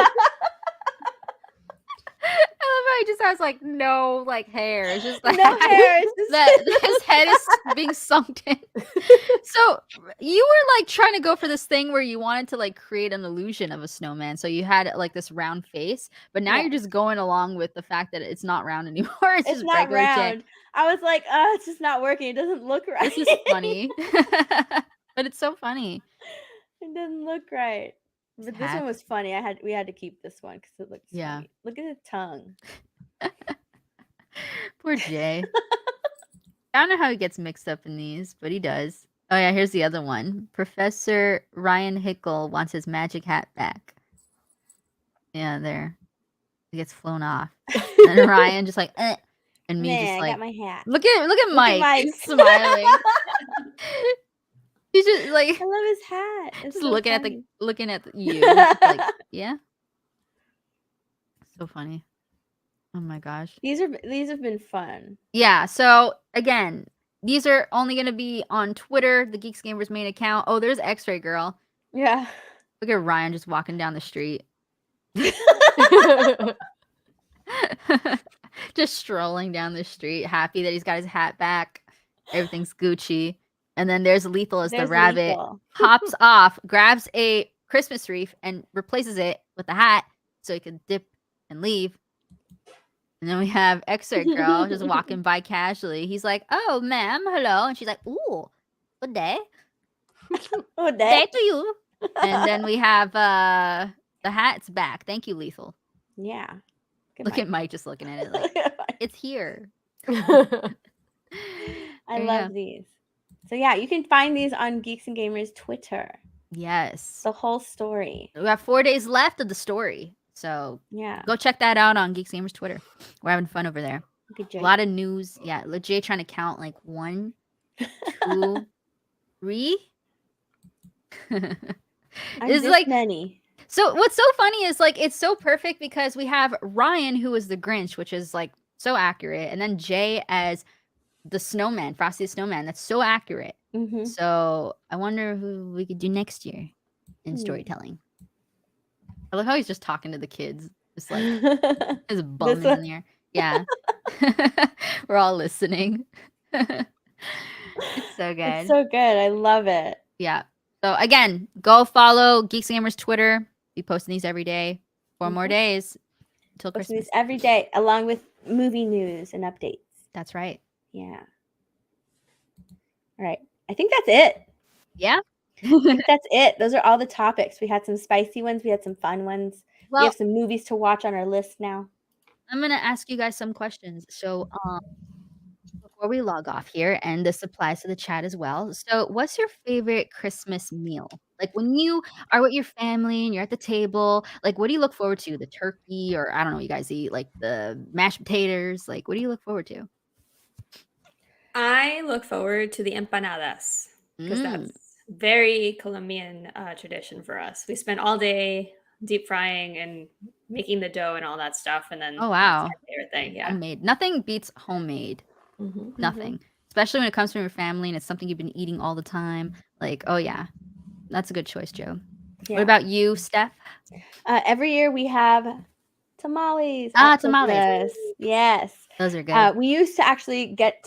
I love how he just has like no like hair. It's just like no hair. It's just his head is being sunk in. So you were like trying to go for this thing where you wanted to like create an illusion of a snowman. So you had like this round face, but now you're just going along with the fact that it's not round anymore. It's just not regular round. Jay. I was like, it's just not working. It doesn't look right. This is funny. But it's so funny. It doesn't look right. But this one was funny. We had to keep this one because it looks funny. Look at his tongue. Poor Jay. I don't know how he gets mixed up in these, but he does. Oh yeah, here's the other one. Professor Ryan Hickle wants his magic hat back. Yeah, there. He gets flown off. And then Ryan just like, and me just like, I got my hat. Look at Mike. Mike. He's smiling. He's just like, I love his hat. It's just so looking funny. at you. Just like, yeah. So funny. Oh my gosh. These have been fun. Yeah. So again, these are only going to be on Twitter, the Geeks Gamers main account. Oh, there's X-Ray Girl. Yeah. Look at Ryan just walking down the street. Just strolling down the street, happy that he's got his hat back. Everything's Gucci. And then there's Lethal as the rabbit. Lethal. Hops off, grabs a Christmas wreath and replaces it with the hat so he can dip and leave. And then we have X-Ray Girl just walking by casually. He's like, "Oh, ma'am, hello." And she's like, "Ooh, good day. Good Day to you." And then we have the hat's back. Thank you, Lethal. Yeah. Good Look Mike. at Mike just looking at it like, it's here. I Yeah. love these. So yeah, you can find these on Geeks and Gamers Twitter. Yes. The whole story. We have 4 days left of the story. So Yeah. go check that out on Geeks Gamers Twitter. We're having fun over there. Good A job. lot of news. Yeah. Jay trying to count like 1, 2, 3. It's like many. So what's so funny is like it's so perfect because we have Ryan who is the Grinch, which is like so accurate, and then Jay as the snowman, Frosty the Snowman. That's so accurate. Mm-hmm. So I wonder who we could do next year in storytelling. I love how he's just talking to the kids, just like his bum is in there. Yeah, we're all listening. It's so good. It's so good. I love it. Yeah. So again, go follow Geeks and Gamers Twitter. We posting these every day. 4 more days until Posting Christmas. these every day, along with movie news and updates. That's right. Yeah. All right. I think that's it. Yeah. I think that's it. Those are all the topics. We had some spicy ones. We had some fun ones. Well, we have some movies to watch on our list now. I'm gonna ask you guys some questions. So before we log off here, and this applies to the chat as well. So what's your favorite Christmas meal? Like when you are with your family and you're at the table, like what do you look forward to? The turkey, or I don't know, you guys eat like the mashed potatoes. Like what do you look forward to? I look forward to the empanadas because that's very Colombian tradition for us. We spend all day deep frying and making the dough and all that stuff, and then Oh wow, that's my favorite thing. Yeah, homemade. Nothing beats homemade. Nothing, especially when it comes from your family and it's something you've been eating all the time. Like, oh yeah, that's a good choice, Joe. Yeah. What about you, Steph? Every year we have tamales. Tamales. Yes. Those are good. We used to actually get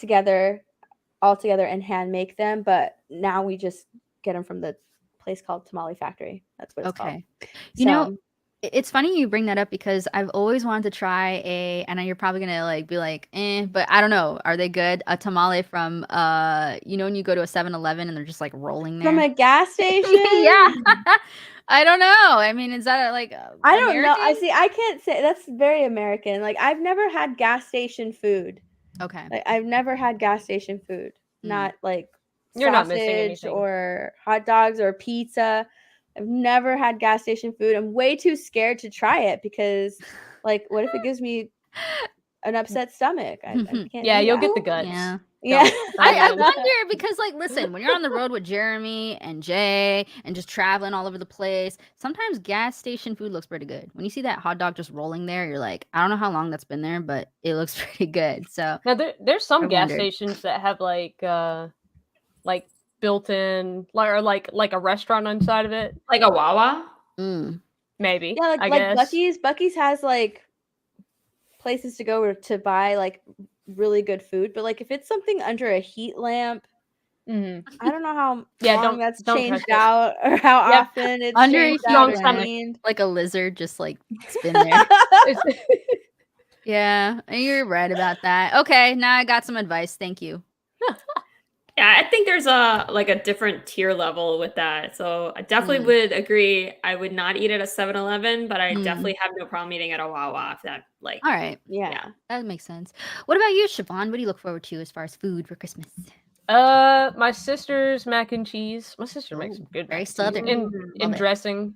all together and hand make them, but now we just get them from the place called Tamale Factory. That's what it's called. You know, it's funny you bring that up because I've always wanted to try and you're probably gonna like be like, but I don't know, are they good? A tamale from you know when you go to a 7-Eleven and they're just like rolling there from a gas station. Yeah. I don't know. I mean, is that like I don't know. I can't say that's very American. Like I've never had gas station food. Okay. Like I've never had gas station food. Not like You're not missing sausage anything. or hot dogs or pizza. I've never had gas station food. I'm way too scared to try it because, like, what if it gives me an upset stomach? I can't. Yeah, do you'll that. get the guts. Yeah. I wonder because, like, listen, when you're on the road with Jeremy and Jay and just traveling all over the place, sometimes gas station food looks pretty good. When you see that hot dog just rolling there, you're like, I don't know how long that's been there, but it looks pretty good. So now there's some gas wondered. stations that have like built-in or like a restaurant inside of it, like a Wawa. Maybe. Yeah, I guess. Buc-ee's. Buc-ee's has like places to go to buy like really good food, but like if it's something under a heat lamp, I don't know how long that's changed out or how often it's under changed a out heat or lamp, cleaned. like a lizard just like it's been there. Yeah, you're right about that. Okay, now I got some advice. Thank you. Yeah, I think there's a different tier level with that. So I definitely would agree. I would not eat it at 7-Eleven, but I definitely have no problem eating at a Wawa if that All right. Yeah. That makes sense. What about you, Siobhan? What do you look forward to as far as food for Christmas? My sister's mac and cheese. My sister makes some good very mac and southern. cheese. In dressing.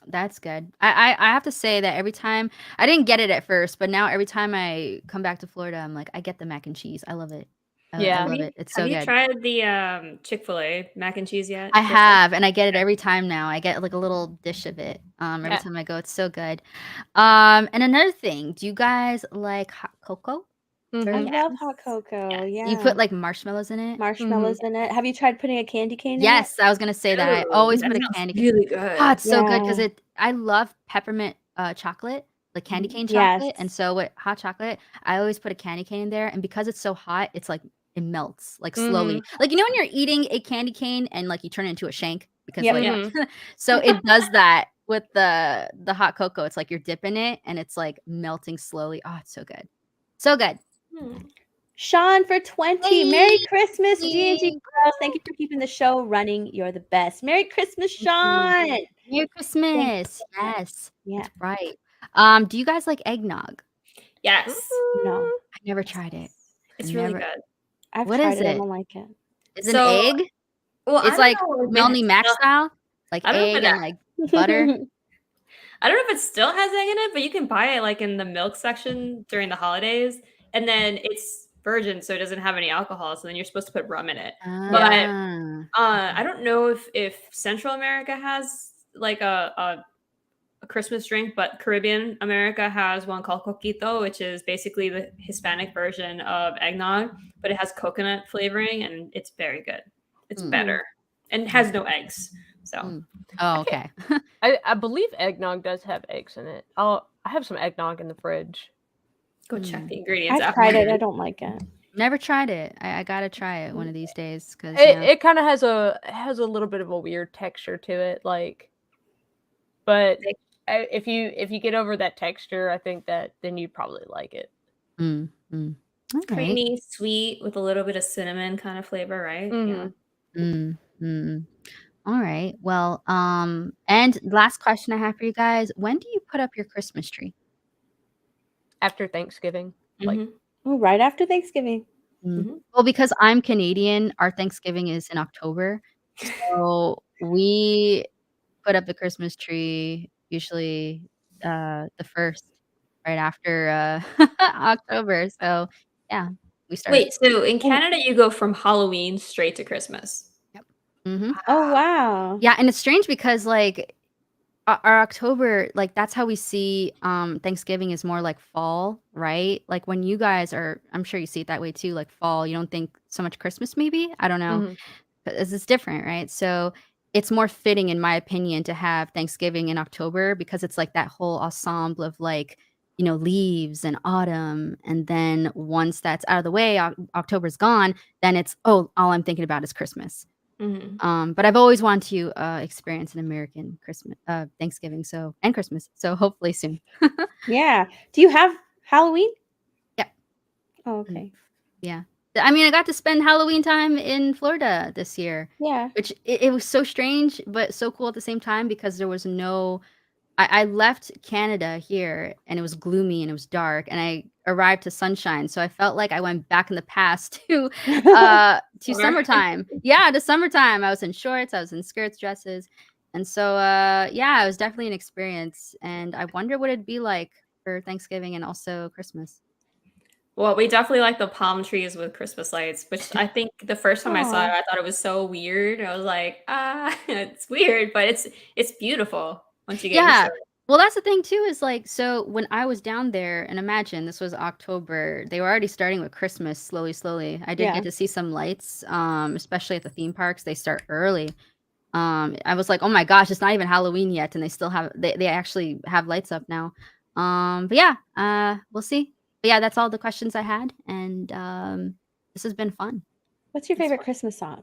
That's good. I have to say that every time I didn't get it at first, but now every time I come back to Florida, I'm like, I get the mac and cheese. I love it. I love it. It's so good. Have you tried the Chick-fil-A mac and cheese yet? I have, and I get it every time now. I get like a little dish of it every time I go. It's so good. And another thing, do you guys like hot cocoa? I love hot cocoa. Yeah. You put like marshmallows in it. Marshmallows in it. Have you tried putting a candy cane in it? Yes, I was gonna say that. I always put a candy cane. Really good. Oh, it's so good because I love peppermint chocolate, like candy cane chocolate. And so with hot chocolate, I always put a candy cane in there. And because it's so hot, it's like it melts like slowly. Like when you're eating a candy cane and like you turn it into a shank because so it does that with the hot cocoa. It's like you're dipping it and it's like melting slowly. Oh, it's so good. So good. Sean for 20. Merry Christmas, G&G girls. Thank you for keeping the show running. You're the best. Merry Christmas, Sean. Merry Christmas. Yes. Yeah. That's right. Do you guys like eggnog? Yes. No. I never tried it. It's really good. I've What tried is it. I it? don't like it. Is it an egg? Well, It's like Melanie Mac style, like egg and like butter. I don't know if it still has egg in it, but you can buy it like in the milk section during the holidays, and then it's virgin, so it doesn't have any alcohol. So then you're supposed to put rum in it. But I don't know if Central America has like a Christmas drink, but Caribbean America has one called coquito, which is basically the Hispanic version of eggnog, but it has coconut flavoring and it's very good. It's better and it has no eggs. So, oh, okay. I believe eggnog does have eggs in it. I have some eggnog in the fridge. Go check the ingredients. I've tried it. I don't like it. Never tried it. I gotta try it one of these days because it kind of has a little bit of a weird texture to it, like. But if you get over that texture, I think that then you'd probably like it. Creamy, sweet with a little bit of cinnamon kind of flavor, right? Yeah. All right. Well, and last question I have for you guys: when do you put up your Christmas tree? After Thanksgiving, like right after Thanksgiving. Well, because I'm Canadian, our Thanksgiving is in October, so we put up the Christmas tree usually the 1st, right after October. So yeah, we start. Wait, so in Canada, you go from Halloween straight to Christmas. Yep. Oh wow. Yeah, and it's strange because like our October, like that's how we see Thanksgiving is more like fall, right? Like when you guys are, I'm sure you see it that way too, like fall. You don't think so much Christmas, maybe? I don't know. It's different, right? So it's more fitting, in my opinion, to have Thanksgiving in October because it's like that whole ensemble of like, leaves and autumn. And then once that's out of the way, October's gone, then it's, all I'm thinking about is Christmas. But I've always wanted to experience an American Christmas, Thanksgiving, and Christmas. So hopefully soon. Yeah. Do you have Halloween? Yeah. Oh, okay. Yeah. I mean, I got to spend Halloween time in Florida this year. Yeah. Which it was so strange, but so cool at the same time because there was no. I left Canada here and it was gloomy and it was dark and I arrived to sunshine. So I felt like I went back in the past to summertime. Yeah, to summertime. I was in shorts, I was in skirts, dresses. And so yeah, it was definitely an experience. And I wonder what it'd be like for Thanksgiving and also Christmas. Well, we definitely like the palm trees with Christmas lights, which I think the first time I saw it, I thought it was so weird. I was like, it's weird, but it's beautiful. Once you get used to it. Well, that's the thing too, is like, so when I was down there, and imagine this was October, they were already starting with Christmas slowly. I did get to see some lights, especially at the theme parks. They start early. I was like, oh my gosh, it's not even Halloween yet, and they still have they actually have lights up now. But yeah, we'll see. But yeah, that's all the questions I had, and this has been fun. What's your favorite Christmas song?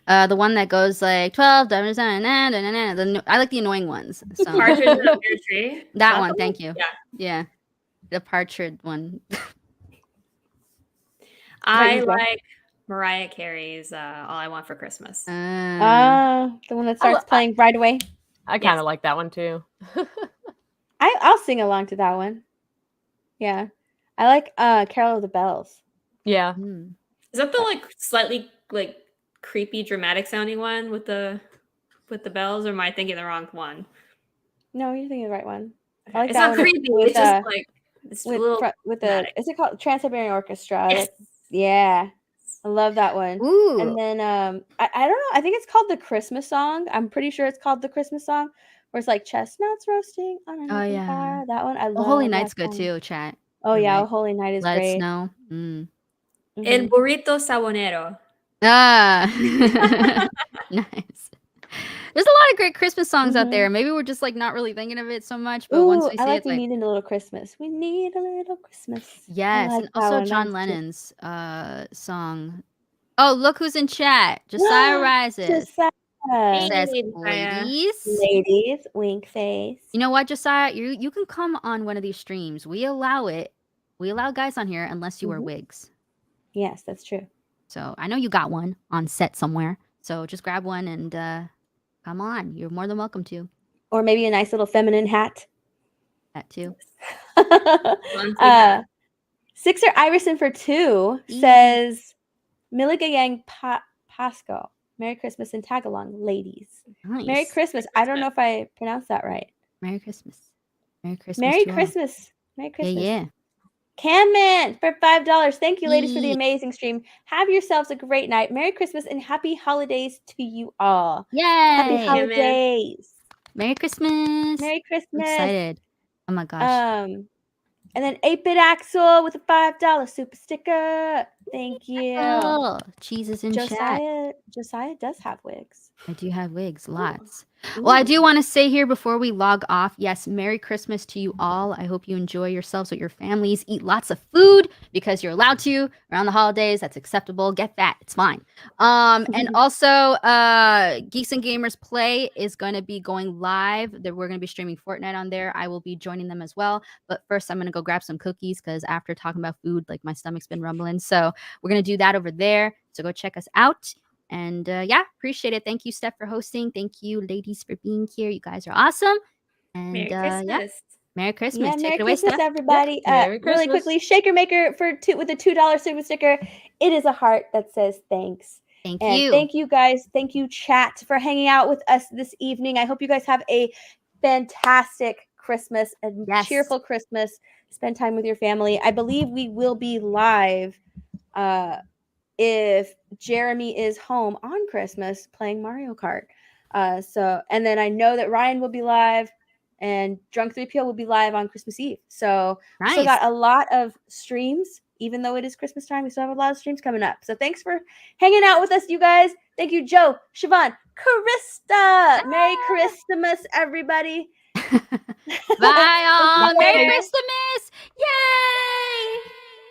The one that goes like 12. I like the annoying ones. So. Partridge in a Pear Tree. That one, thank you. Yeah, the partridge one. I like Mariah Carey's "All I Want for Christmas." The one that starts playing right away. I kind of like that one too. I'll sing along to that one. Yeah, I like "Carol of the Bells." Yeah, is that the like slightly like creepy, dramatic sounding one with the bells, or am I thinking the wrong one? No, you're thinking the right one. Okay. I like it's that not creepy. It's just like it's a little with the is it called Trans-Siberian Orchestra? Yes. Yeah. I love that one. Ooh. And then I don't know. I think it's called the Christmas song. I'm pretty sure it's called the Christmas song, where it's like chestnuts roasting on an open fire. That one I love. Holy Night's good too, chat. Oh yeah, Holy Night is Let great. It Snow. El burrito sabonero. Nice. There's a lot of great Christmas songs out there. Maybe we're just like not really thinking of it so much, but once we see it, we need a little Christmas. We need a little Christmas. Yes, and also John Lennon's song. Oh, look who's in chat. Josiah Rises. Josiah says, ladies, wink face. You know what, Josiah? You can come on one of these streams. We allow it. We allow guys on here unless you wear wigs. Yes, that's true. So I know you got one on set somewhere. So just grab one and come on. You're more than welcome to. Or maybe a nice little feminine hat. That too. Sixer Iverson for 2 says, Miliga Yang Pasco. Merry Christmas and tag along, ladies. Nice. Merry Christmas. I don't know if I pronounced that right. Merry Christmas. Merry Christmas. Merry Christmas. Merry Christmas. Yeah. Camman for $5. Thank you, ladies, for the amazing stream. Have yourselves a great night. Merry Christmas and happy holidays to you all. Yay. Happy holidays. Merry Christmas. Merry Christmas. I'm excited. Oh my gosh. And then 8-Bit Axel with a $5 super sticker. Thank you. Oh, cheese is in chat. Josiah does have wigs. I do have wigs, lots. Ooh. Well, I do want to say here before we log off, yes, Merry Christmas to you all. I hope you enjoy yourselves with your families. Eat lots of food because you're allowed to around the holidays. That's acceptable. Get fat. It's fine. And also, Geeks and Gamers Play is going to be going live. We're going to be streaming Fortnite on there. I will be joining them as well. But first, I'm going to go grab some cookies because after talking about food, like my stomach's been rumbling. So we're going to do that over there. So go check us out. And yeah, appreciate it. Thank you, Steph, for hosting. Thank you, ladies, for being here. You guys are awesome. And Merry Christmas. Yeah. Merry Christmas. Yeah, Take Merry it away, Christmas, Steph. everybody. Yeah. Merry Christmas. Really quickly, Shaker Maker with a $2 super sticker. It is a heart that says thanks. Thank and you. Thank you, guys. Thank you, chat, for hanging out with us this evening. I hope you guys have a fantastic Christmas and cheerful Christmas. Spend time with your family. I believe we will be live if Jeremy is home on Christmas playing Mario Kart. And then I know that Ryan will be live and Drunk 3PO will be live on Christmas Eve. So we still got a lot of streams, even though it is Christmas time. We still have a lot of streams coming up. So thanks for hanging out with us, you guys. Thank you, Joe, Siobhan, Krista. Merry Christmas, everybody. Bye, all. Merry Christmas.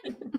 Yay.